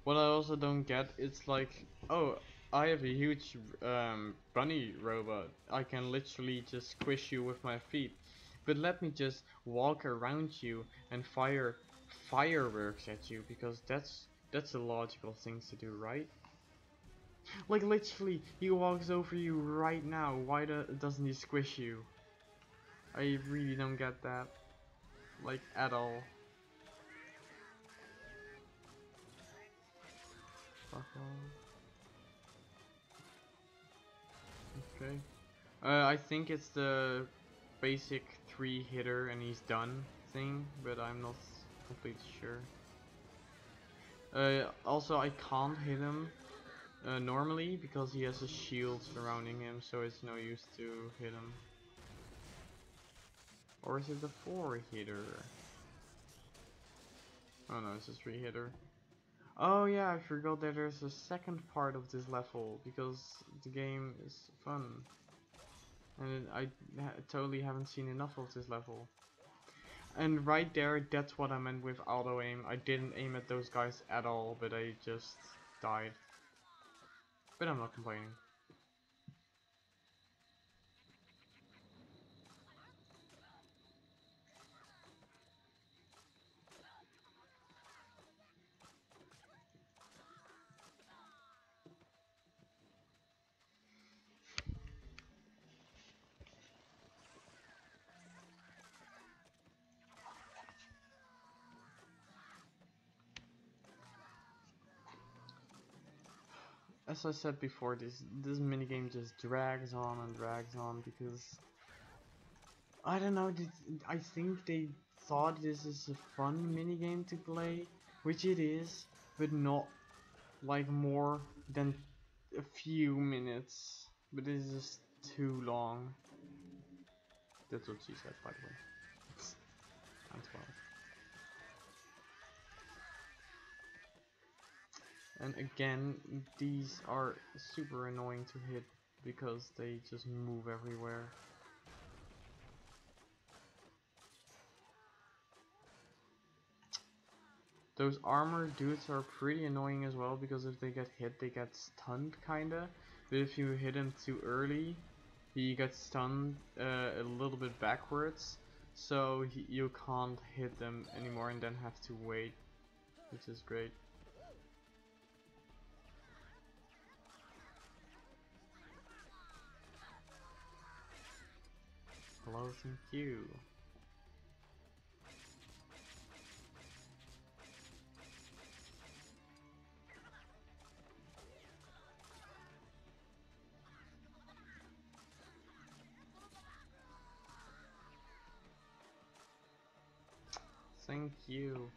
What I also don't get, it's like, oh, I have a huge bunny robot. I can literally just squish you with my feet. But let me just walk around you and fire fireworks at you, because that's the logical things to do, right? Like literally, he walks over you right now. Why doesn't he squish you? I really don't get that, like at all. Fuck off. Okay. I think it's the basic 3-hitter and he's done thing, but I'm not completely sure. Also, I can't hit him normally because he has a shield surrounding him, so it's no use to hit him. Or is it the 4-hitter? Oh no, it's a 3-hitter. Oh yeah, I forgot that there's a second part of this level because the game is fun. And I totally haven't seen enough of this level. And right there, that's what I meant with auto aim. I didn't aim at those guys at all, but I just died. But I'm not complaining. As I said before, this minigame just drags on because I don't know. I think they thought this is a fun minigame to play, which it is, but not like more than a few minutes. But it's just too long. That's what she said, by the way. I'm 12. And again, these are super annoying to hit because they just move everywhere. Those armor dudes are pretty annoying as well because if they get hit, they get stunned kinda. But if you hit him too early, he gets stunned a little bit backwards. So you can't hit them anymore and then have to wait, which is great. Hello, thank you. Thank you.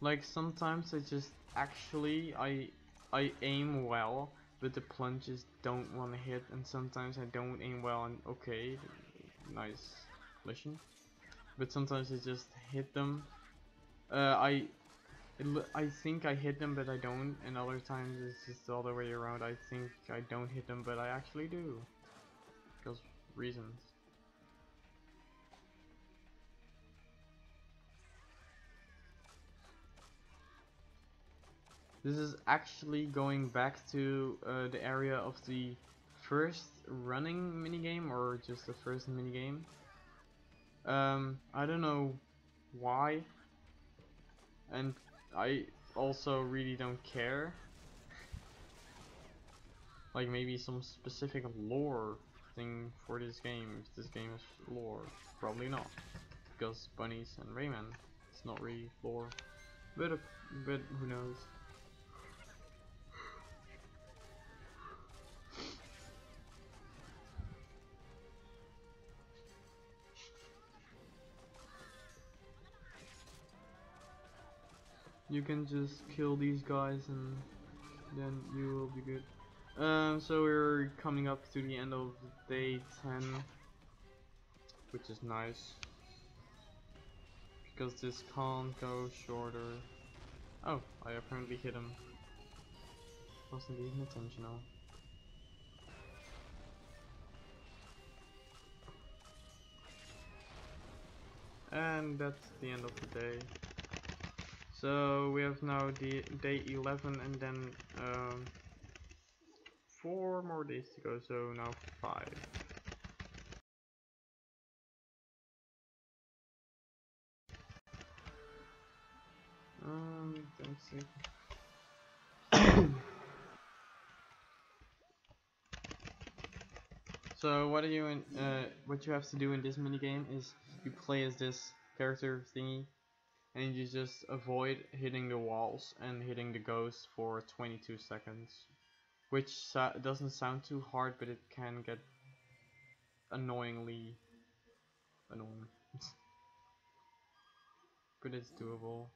Like sometimes I just actually I aim well, but the plunges don't want to hit, and sometimes I don't aim well and okay, nice collision. But sometimes I just hit them. I think I hit them, but I don't, and other times it's just the other way around. I think I don't hit them, but I actually do, because reasons. This is actually going back to the area of the first running minigame, or just the first minigame. I don't know why, and I also really don't care. Like maybe some specific lore thing for this game, if this game is lore. Probably not, because bunnies and Rayman, it's not really lore. But who knows. You can just kill these guys and then you will be good. So we're coming up to the end of day 10, which is nice, because this can't go shorter. Oh, I apparently hit him. Wasn't even intentional. And that's the end of the day. So we have now the day 11 and then 4 more days to go, so now 5. Let's see. So what what you have to do in this minigame is you play as this character thingy, and you just avoid hitting the walls and hitting the ghost for 22 seconds. Which doesn't sound too hard, but it can get annoyingly annoying. But it's doable.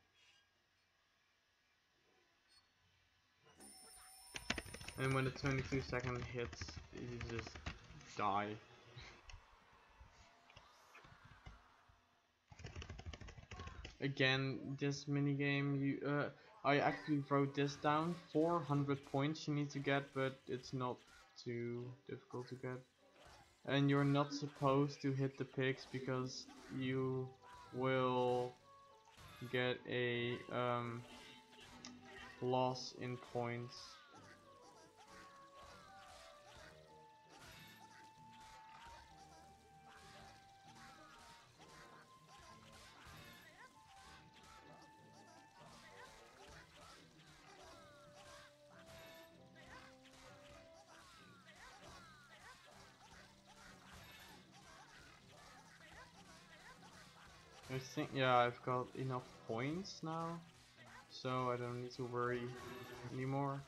And when the 22-second hits, you just die. Again, this minigame, I actually wrote this down. 400 points you need to get, but it's not too difficult to get. And you're not supposed to hit the pigs because you will get a loss in points. I think, yeah, I've got enough points now, so I don't need to worry anymore.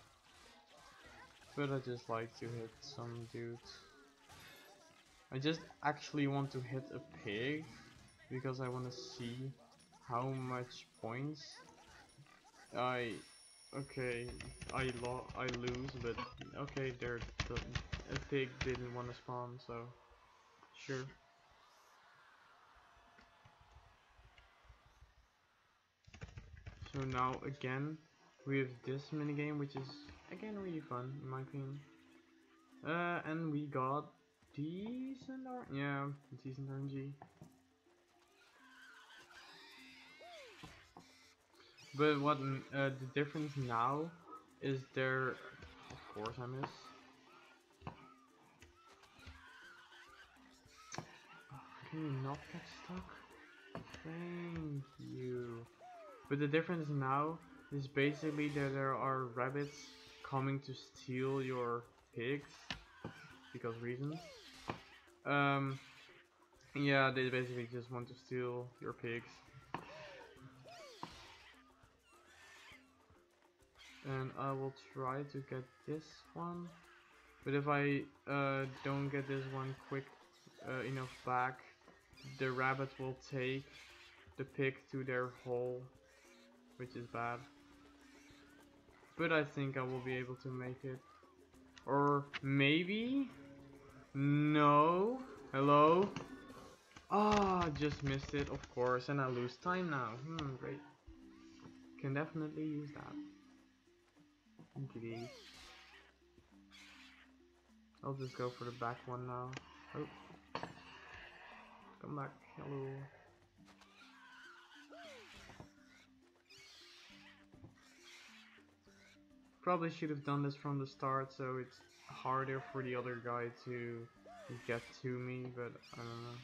But I just like to hit some dudes. I just actually want to hit a pig because I want to see how much points okay, I lose, but okay, a pig didn't want to spawn, so sure. So now again we have this minigame, which is again really fun in my opinion. And we got decent decent RNG. But what the difference now is there. Of course I miss. Can you not get stuck? Thank you. But the difference now is basically that there are rabbits coming to steal your pigs because reasons. Yeah, they basically just want to steal your pigs. And I will try to get this one. But if I don't get this one quick enough back, the rabbit will take the pig to their hole, which is bad. But I think I will be able to make it. Or maybe? No? Hello? Ah, just missed it, of course, and I lose time now. Great. Can definitely use that. Great. I'll just go for the back one now. Oh. Come back. Hello. Probably should have done this from the start, so it's harder for the other guy to get to me, but I don't know.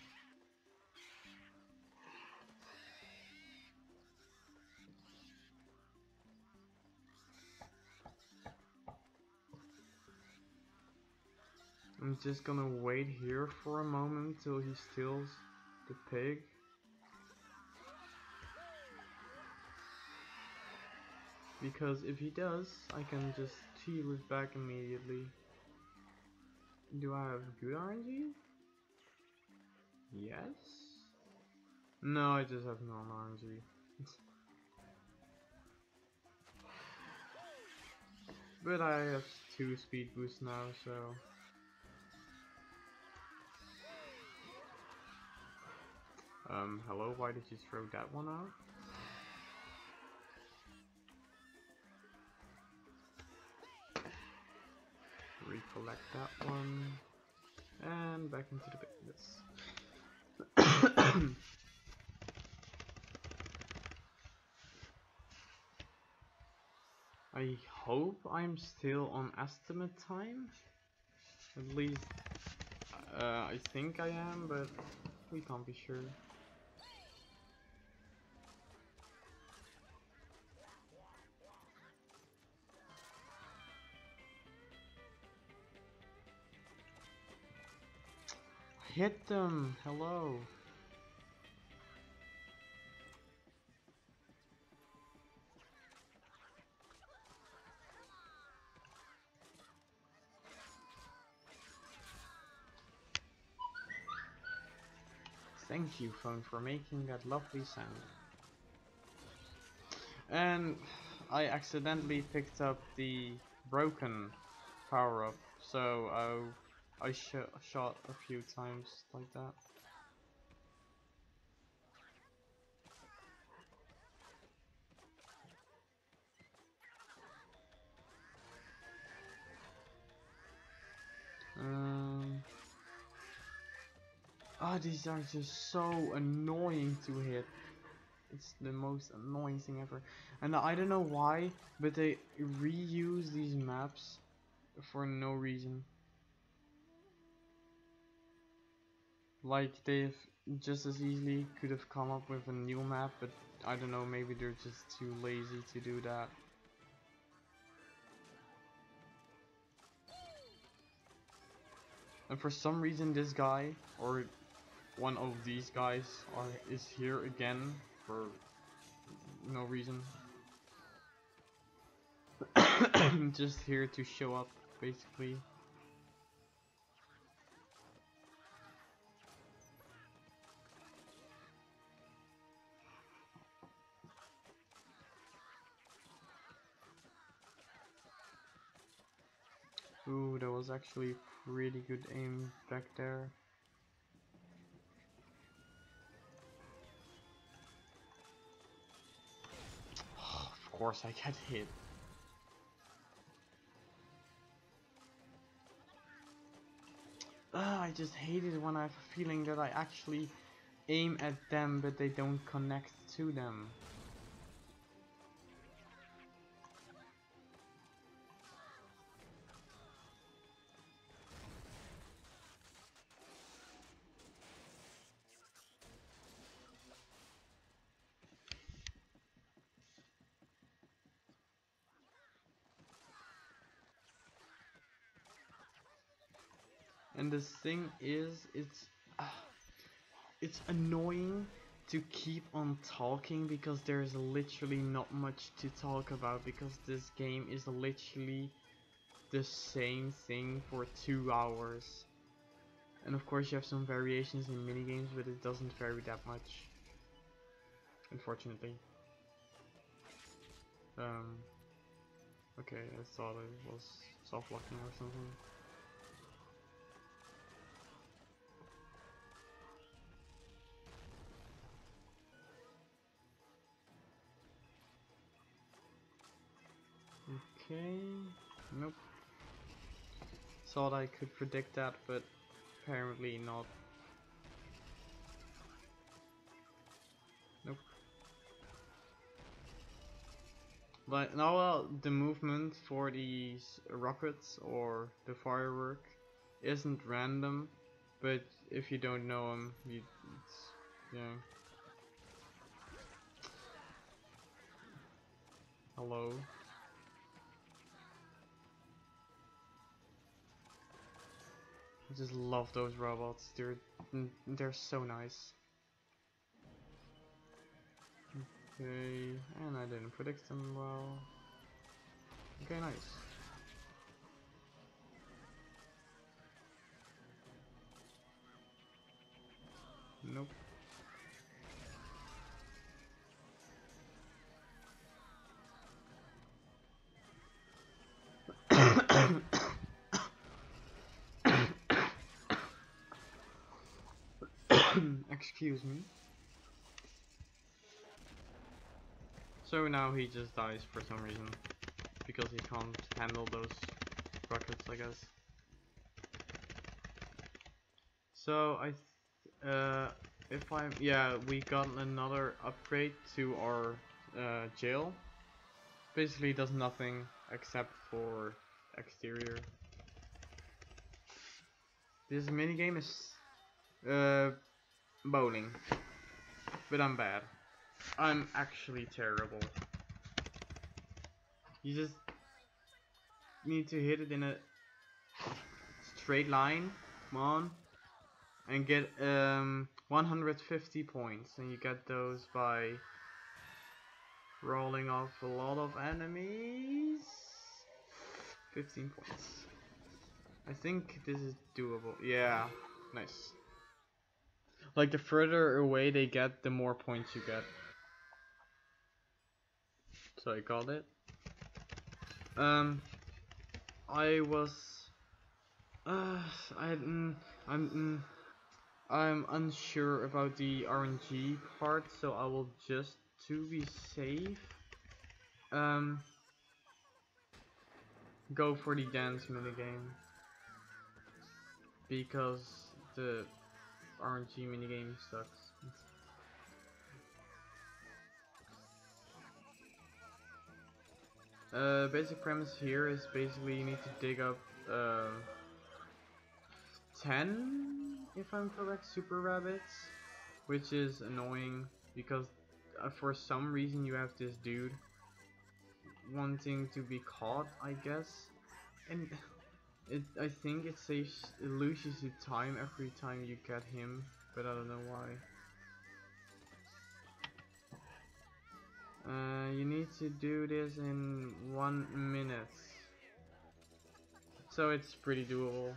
I'm just gonna wait here for a moment till he steals the pig. Because if he does, I can just steal it back immediately. Do I have good RNG? Yes? No, I just have normal RNG. But I have 2 speed boosts now, so... hello, why did you throw that one out? Recollect that one. And back into the business. I hope I'm still on estimate time. At least I think I am, but we can't be sure. Hit them! Hello! Thank you, phone, for making that lovely sound. And I accidentally picked up the broken power-up, so I shot a few times like that. these are just so annoying to hit. It's the most annoying thing ever. And I don't know why, but they reuse these maps for no reason. Like they've just as easily could have come up with a new map, but I don't know, maybe they're just too lazy to do that. And for some reason this guy, or one of these guys, is here again for no reason. Just here to show up, basically. Ooh, that was actually pretty good aim back there. Of course I get hit. I just hate it when I have a feeling that I actually aim at them but they don't connect to them. And the thing is, it's annoying to keep on talking because there's literally not much to talk about, because this game is literally the same thing for 2 hours. And of course you have some variations in minigames, but it doesn't vary that much, unfortunately. Okay, I thought it was soft locking or something. Okay, nope. Thought I could predict that, but apparently not. Nope. But now the movement for these rockets or the firework isn't random, but if you don't know them, yeah. Hello. I just love those robots. They're so nice. Okay, and I didn't predict them well. Okay, nice. Nope. Excuse me. So now he just dies for some reason, because he can't handle those rockets, I guess. So if I'm, yeah, we got another upgrade to our jail. Basically does nothing except for exterior. This minigame is bowling, but I'm bad. I'm actually terrible. You just need to hit it in a straight line, come on, and get 150 points, and you get those by rolling off a lot of enemies. 15 points. I think this is doable. Yeah, nice. Like the further away they get, the more points you get. So I got it. I was I'm unsure about the RNG part, so I will just, to be safe, go for the dance minigame, because RNG minigame sucks. Basic premise here is basically you need to dig up 10, if I'm correct, super rabbits, which is annoying because for some reason you have this dude wanting to be caught, I guess, and I think it loses you time every time you get him, but I don't know why. You need to do this in 1 minute, so it's pretty doable.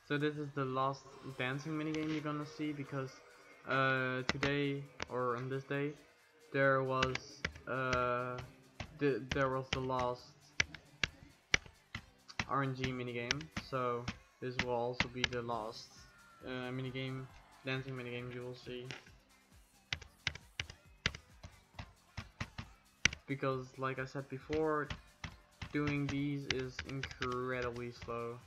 So this is the last dancing minigame you're gonna see, because today, or on this day, there was the last RNG minigame, so this will also be the last dancing minigame you will see. Because like I said before, doing these is incredibly slow.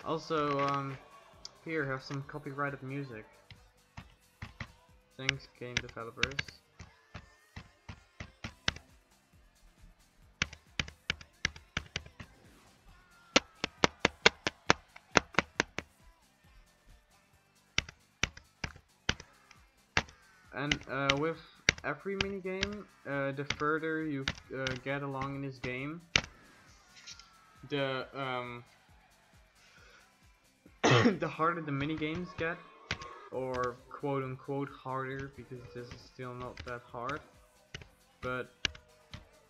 Also, here, have some copyrighted music. Thanks, game developers. And with every minigame, the further you get along in this game, the the harder the minigames get, or quote unquote harder, because this is still not that hard. But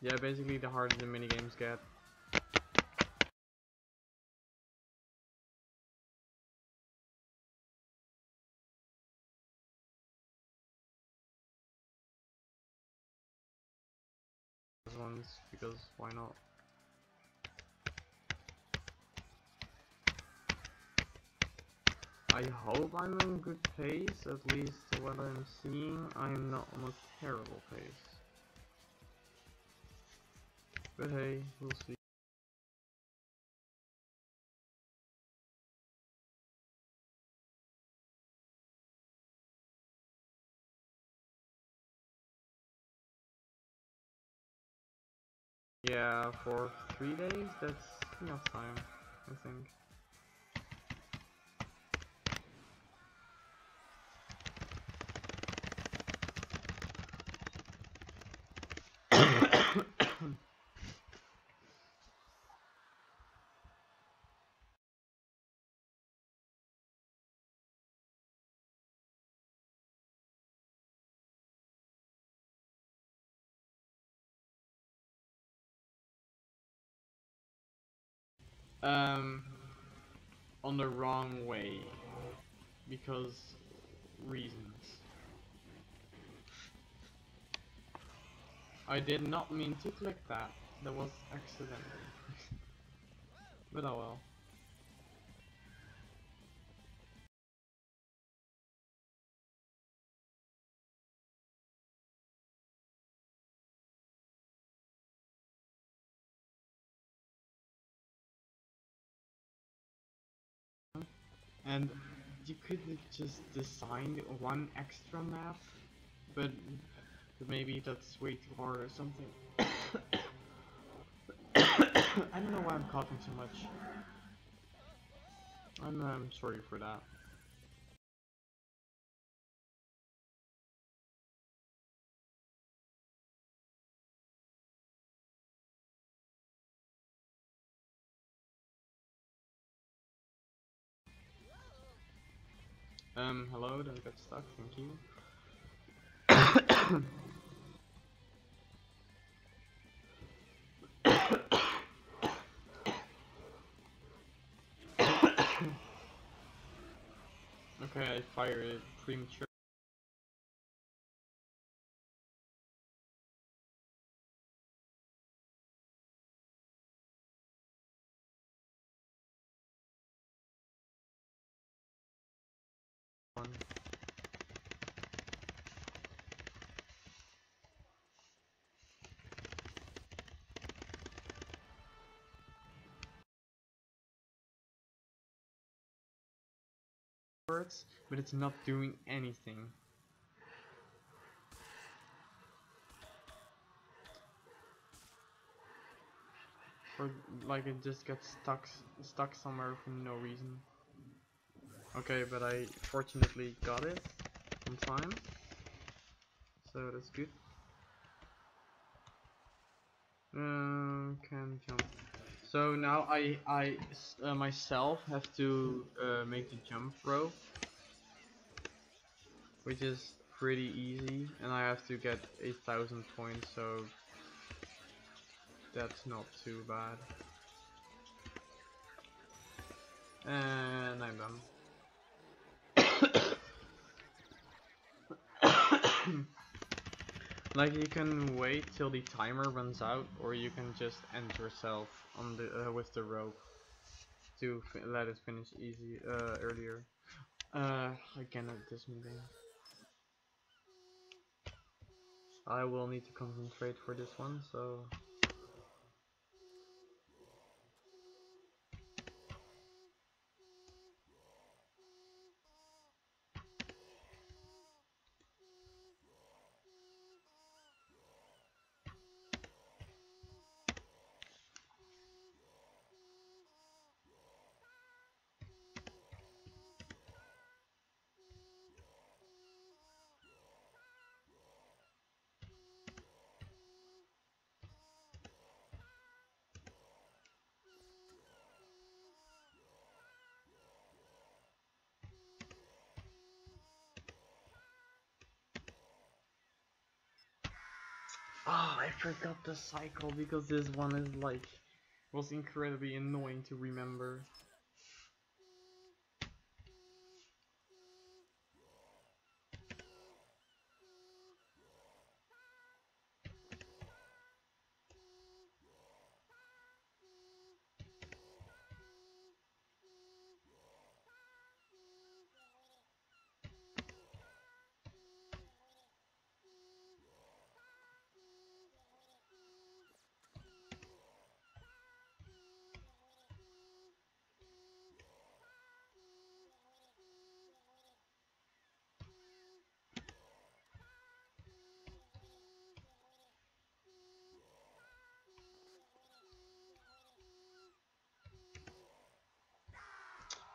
yeah, basically the harder the minigames get. Ones, because why not? I hope I'm on good pace, at least what I'm seeing. I'm not on a terrible pace. But hey, we'll see. Yeah, for 3 days, that's enough time, I think. um, on the wrong way, because reasons. I did not mean to click that. That was accidental. But oh well. And you could just design one extra map, but maybe that's way too hard or something. I don't know why I'm coughing so much. I'm sorry for that. Hello, don't get stuck, thank you. Okay, I fired it premature. But it's not doing anything. Or like it just gets stuck somewhere for no reason. Okay, but I fortunately got it on time, so that's good. Can jump. So now I myself have to make the jump rope, which is pretty easy, and I have to get 8,000 points, so that's not too bad. And I'm done. Like you can wait till the timer runs out, or you can just end yourself on the with the rope to let it finish easy earlier. Again at this meeting. I will need to concentrate for this one, so. Ah, I forgot the cycle because this one is like was incredibly annoying to remember.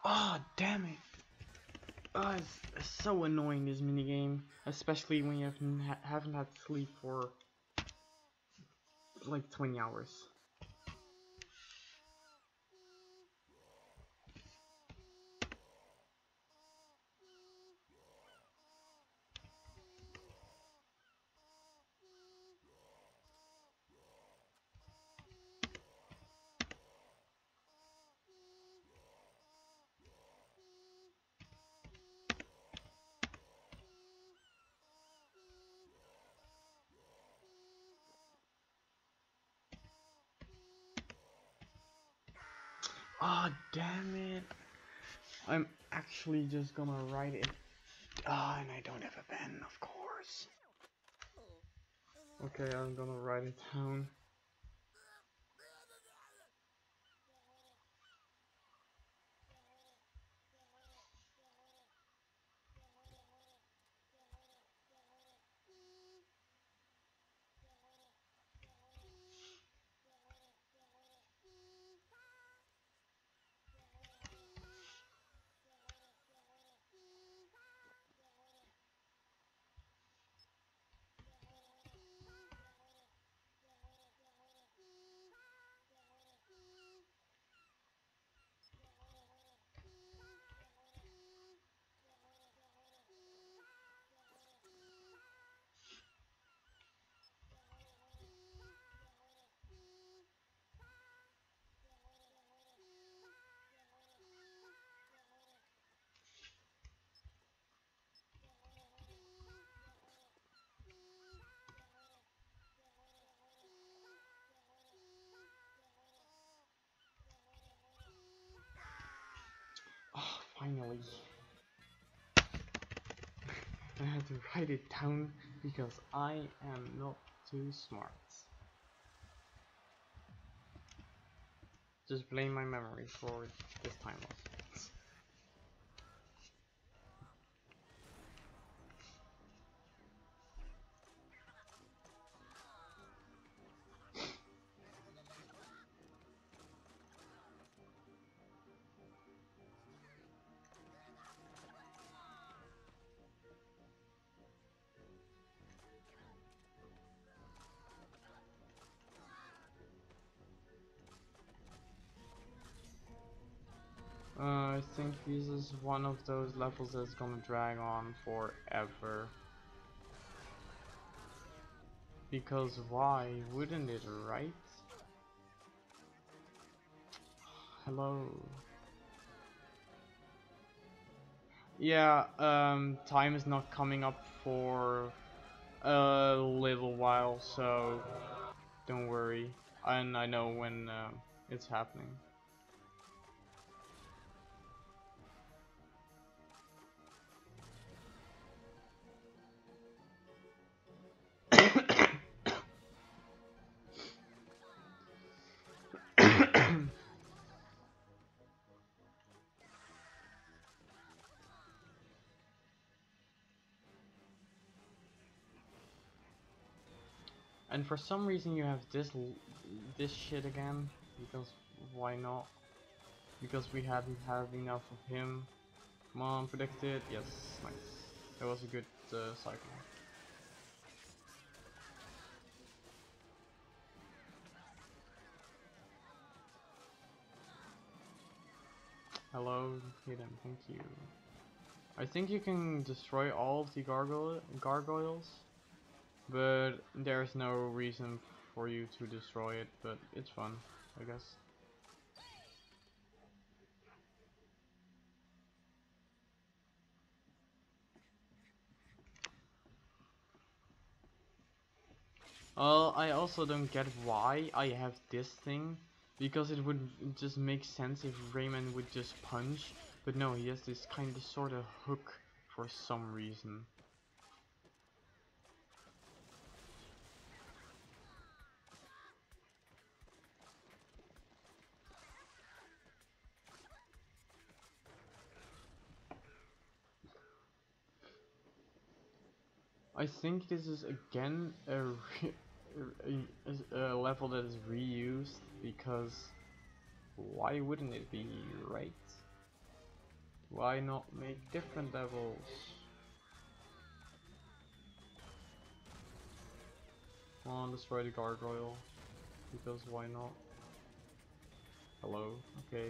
Ah, damn it! Ah, it's so annoying this minigame, especially when you haven't had sleep for like 20 hours. Ah, damn it! I'm actually just gonna write it. Ah, and I don't have a pen, of course. Okay, I'm gonna write it down. finally. I had to write it down because I am not too smart. Just blame my memory for this time loss. I think this is one of those levels that's gonna drag on forever. Because why wouldn't it, right? Hello. Yeah, time is not coming up for a little while, so don't worry. And I know when it's happening. And for some reason you have this shit again, because why not? Because we hadn't had enough of him. Come on, predict it. Yes, nice. That was a good cycle. Hello, Hayden, thank you. I think you can destroy all of the gargoyles, but there's no reason for you to destroy it, but it's fun, I guess. I also don't get why I have this thing, because it would just make sense if Rayman would just punch, but no, he has this kind of sort of hook for some reason. I think this is again a level that is reused, because why wouldn't it be, right? Why not make different levels? Come on, destroy the gargoyle, because why not? Hello, okay.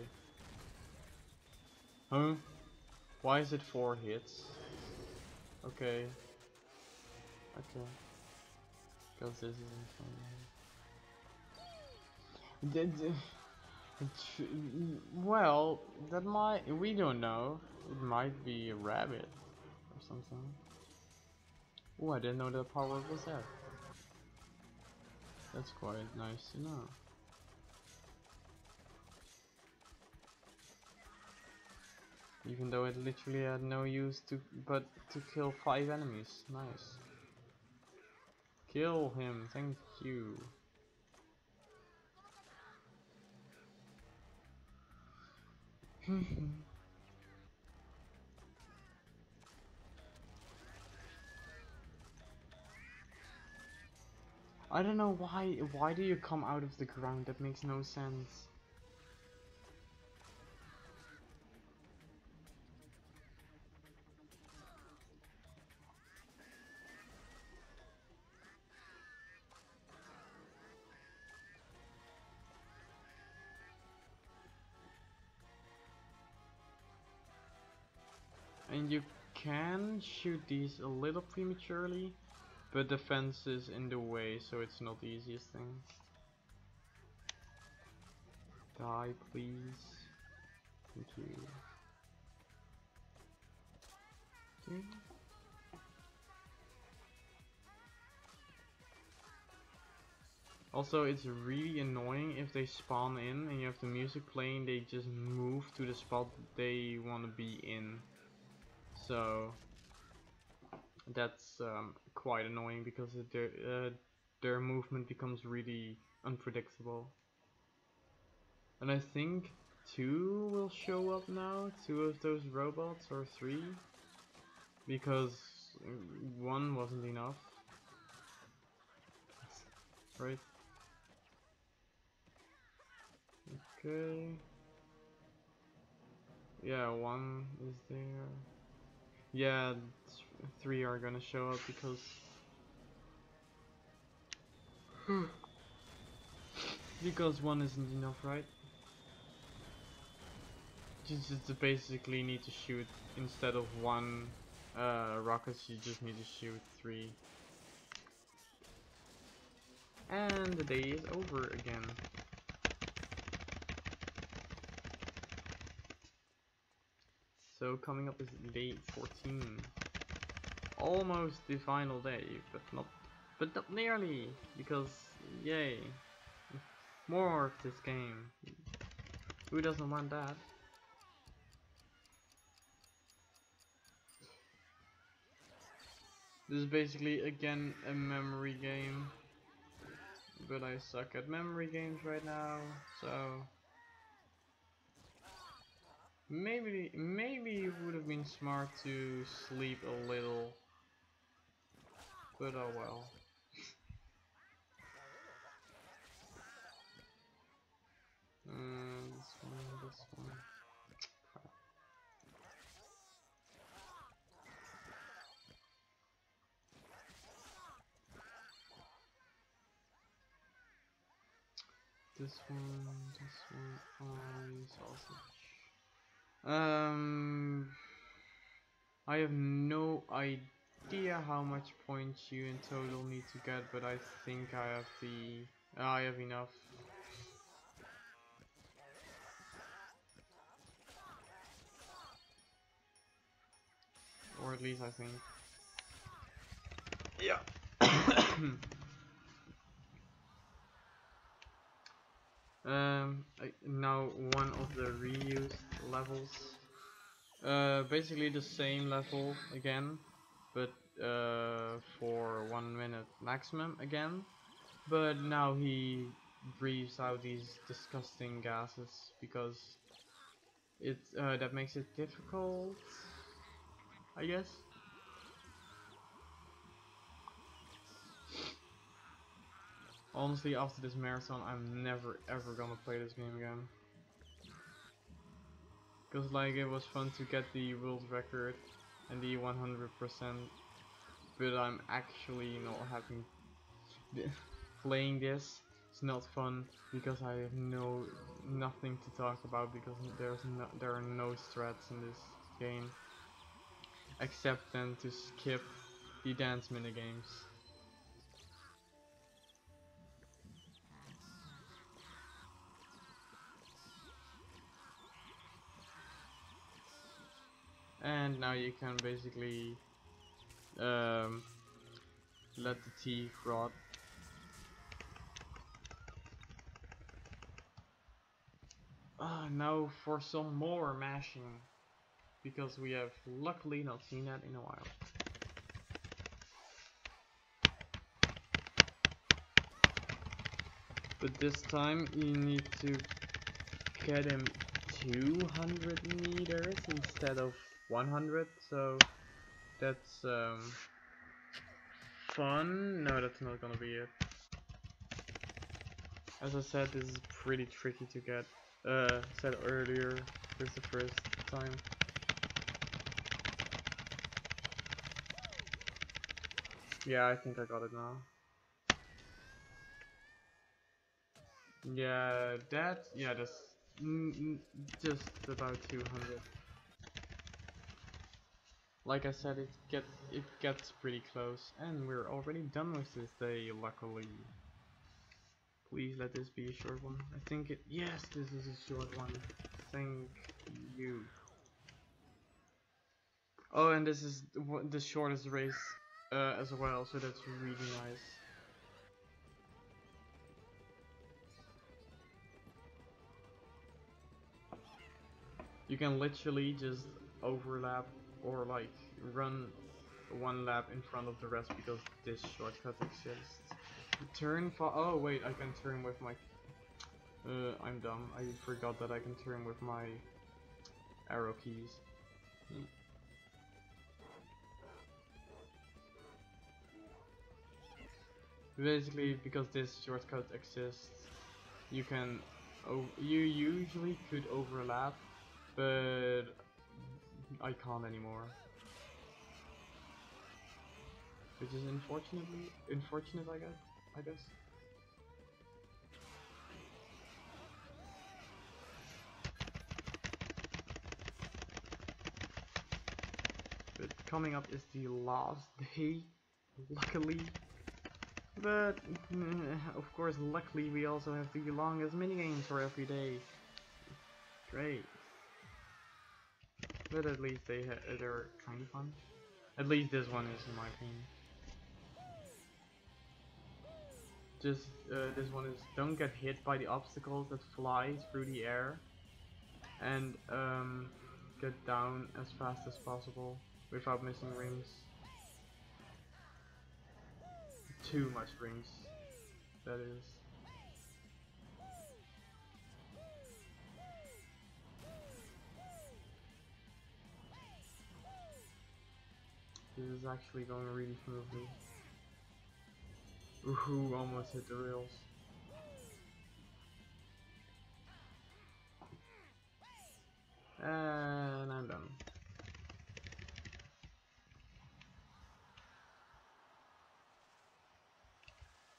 Huh? Why is it 4 hits? Okay. Okay. Because this isn't fun. Well, that might, we don't know. It might be a rabbit or something. Oh, I didn't know the power was there. That's quite nice to know. Even though it literally had no use but to kill 5 enemies. Nice. Kill him, thank you. I don't know why do you come out of the ground? That makes no sense. And you can shoot these a little prematurely, but the fence is in the way, so it's not the easiest thing. Die, please. Thank you. Okay. Also, it's really annoying if they spawn in and you have the music playing, they just move to the spot they want to be in. So that's quite annoying because their movement becomes really unpredictable. And I think 2 will show up now, 2 of those robots, or 3, because 1 wasn't enough, right? Okay. Yeah, 1 is there. Yeah, 3 are gonna show up because because 1 isn't enough, right? Just basically need to shoot, instead of 1 rockets, you just need to shoot 3. And the day is over again. So coming up is day 14. Almost the final day, but not nearly, because yay. More of this game. Who doesn't want that? This is basically again a memory game. But I suck at memory games right now, so maybe it would have been smart to sleep a little. But oh well. This one. This one, sausage. I have no idea how much points you in total need to get, but I think I have enough. Or at least I think. Yeah. Now one of the reused levels. Basically the same level again, but for 1 minute maximum again. But now he breathes out these disgusting gases because that makes it difficult, I guess. Honestly, after this marathon, I'm never ever gonna play this game again. Cause like it was fun to get the world record and the 100%, but I'm actually not having playing this. It's not fun because I have nothing to talk about because there are no threats in this game except then to skip the dance minigames. And now you can basically let the tea rot. Now for some more mashing, because we have luckily not seen that in a while. But this time you need to get him 200 meters instead of 100, so that's fun. No, that's not gonna be it. As I said, this is pretty tricky to get. Said earlier, this is the first time. Yeah, I think I got it now. Yeah, that's just about 200. Like I said, it gets pretty close, and we're already done with this day, luckily. Please let this be a short one. I think it. Yes, this is a short one. Thank you. Oh, and this is the shortest race as well, so that's really nice. You can literally just overlap or like run one lap in front of the rest because this shortcut exists. Turn oh wait, I can turn with my I'm dumb. I forgot that I can turn with my arrow keys. Basically, because this shortcut exists, you can you usually could overlap, but I can't anymore, which is unfortunate, I guess. But coming up is the last day, luckily. But of course, luckily we also have the longest minigames for every day. Great. But at least they're kind of fun. At least this one is, in my opinion. Just this one is don't get hit by the obstacles that fly through the air, and get down as fast as possible without missing rings. Too much rings, that is. This is actually going really smoothly. Ooh, almost hit the rails. And I'm done.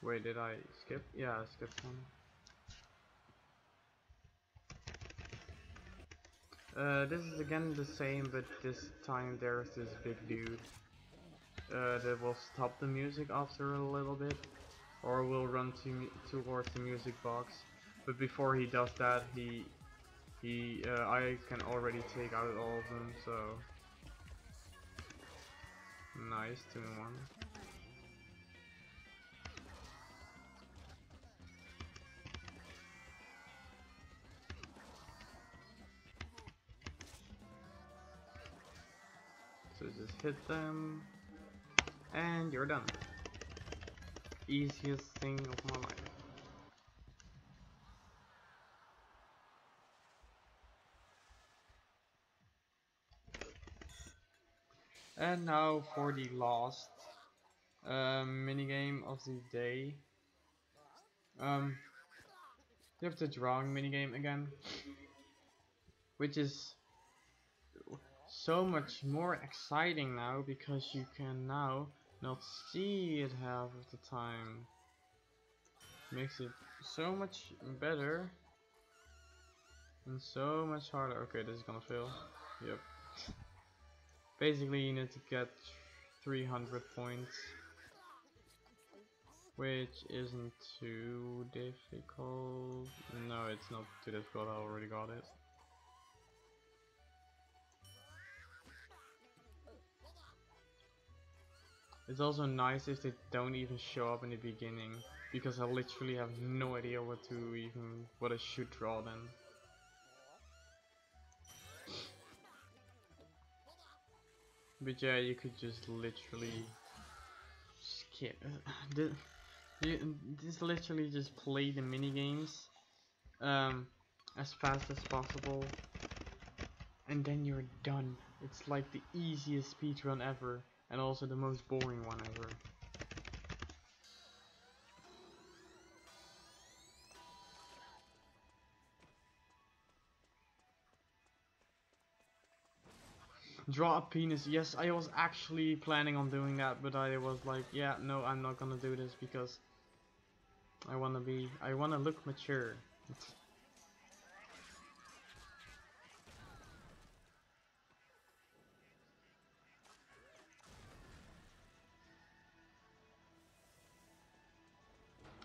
Wait, did I skip? Yeah, I skipped one. This is again the same, but this time there's this big dude that will stop the music after a little bit, or will run towards the music box. But before he does that, I can already take out all of them. So nice, 2 in 1. So just hit them, and you're done. Easiest thing of my life. And now for the last minigame of the day. You have the drawing minigame again, which is so much more exciting now because you can now not see it half of the time. Makes it so much better and so much harder. Okay, this is gonna fail. Yep. Basically, you need to get 300 points, which isn't too difficult. No, it's not too difficult. I already got it. It's also nice if they don't even show up in the beginning, because I literally have no idea what I should draw then. But yeah, you could just literally skip. Just literally just play the mini games as fast as possible, and then you're done. It's like the easiest speedrun ever, and also the most boring one ever. Draw a penis. Yes, I was actually planning on doing that, but I was like, yeah, no, I'm not gonna do this because I wanna look mature.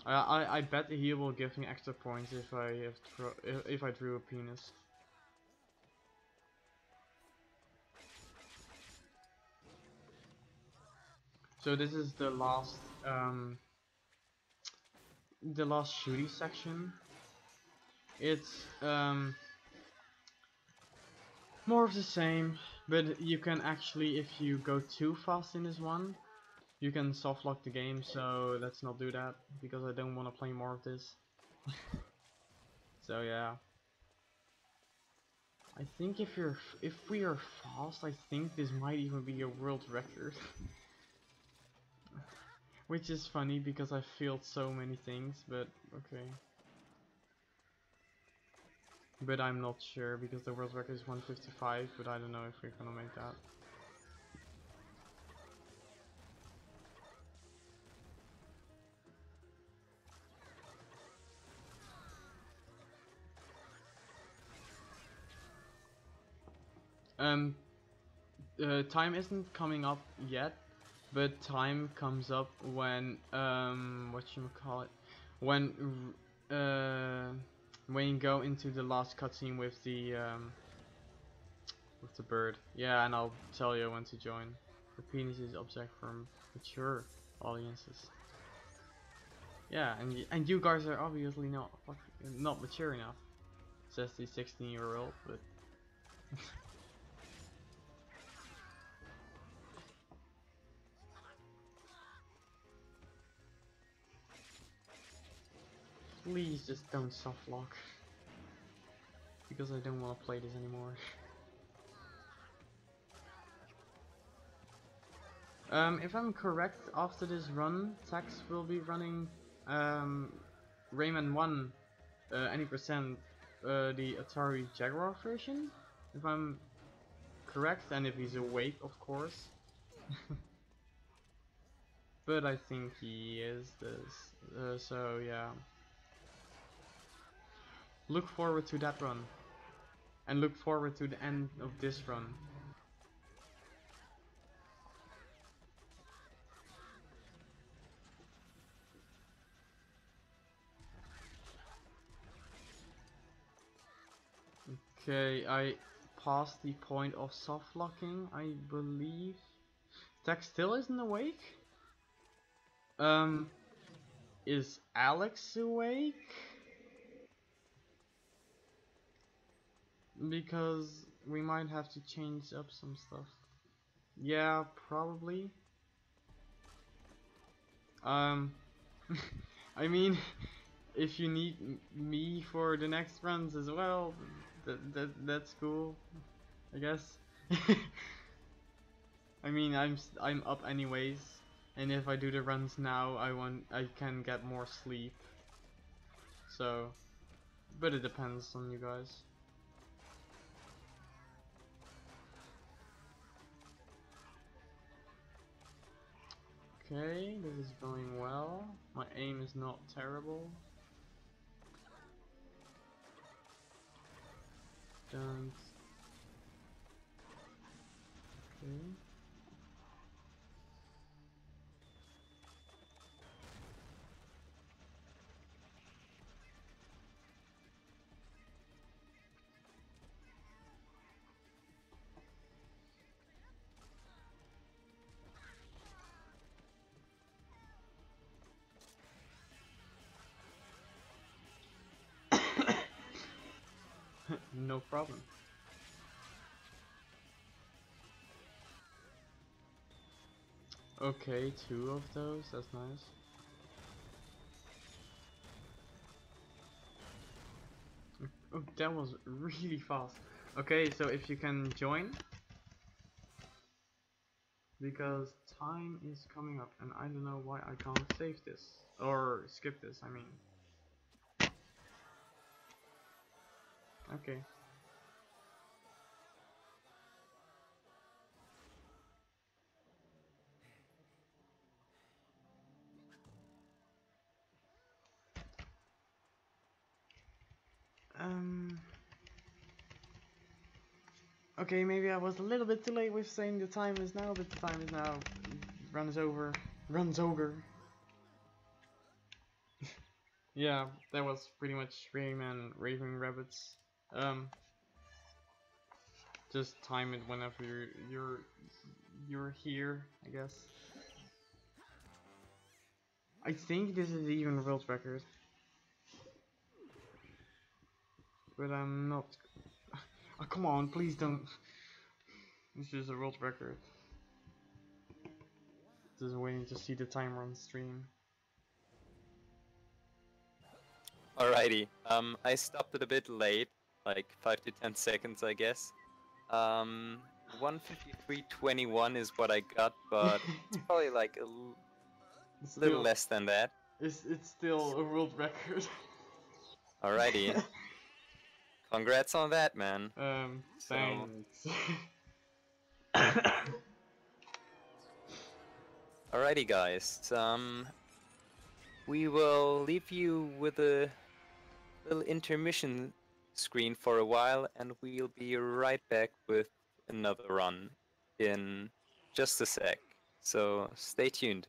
I bet he will give me extra points if I drew a penis. So this is the last shooty section. It's More of the same, but you can actually, if you go too fast in this one, you can soft lock the game, so let's not do that, because I don't want to play more of this. So yeah. I think if we are fast, I think this might even be a world record. Which is funny because I failed so many things, but okay. But I'm not sure because the world record is 155, but I don't know if we're gonna make that. Um, time isn't coming up yet, but time comes up when whatchamacallit, when you go into the last cutscene with the bird. Yeah, and I'll tell you when to join. The penis is object for mature audiences. Yeah, and you guys are obviously not mature enough, says the 16-year-old, but please just don't soft lock because I don't want to play this anymore. If I'm correct, after this run, Tax will be running Rayman 1 any percent the Atari Jaguar version, if I'm correct, and if he's awake, of course. But I think he is this, so yeah. Look forward to that run, and look forward to the end of this run. Okay, I passed the point of soft locking, I believe. Tech still isn't awake? Um, is Alex awake? Because we might have to change up some stuff. Yeah, probably. Um, I mean, if you need me for the next runs as well, that's cool, I guess. I mean, I'm up anyways, and if I do the runs now, I can get more sleep. So, but it depends on you guys. Okay, this is going well. My aim is not terrible. Don't. Okay. No problem. Okay, 2 of those, that's nice. Oh, that was really fast. Okay, so if you can join, because time is coming up and I don't know why I can't save this, or skip this, I mean. Okay. Okay, maybe I was a little bit too late with saying the time is now, but the time is now. Runs over. Runs over. Yeah, that was pretty much Rayman Raving Rabbids. Just time it whenever you're here, I guess. I think this is even a world record, but I'm not. Oh, come on, please don't. This is a world record. Just waiting to see the timer on stream. Alrighty. I stopped it a bit late, like 5 to 10 seconds, I guess. 1:53:21 is what I got, but it's probably like a little Still, less than that. it's still a world record. Alrighty. Congrats on that, man. So, Thanks. alrighty, guys. We will leave you with a little intermission screen for a while, and we'll be right back with another run in just a sec. So stay tuned.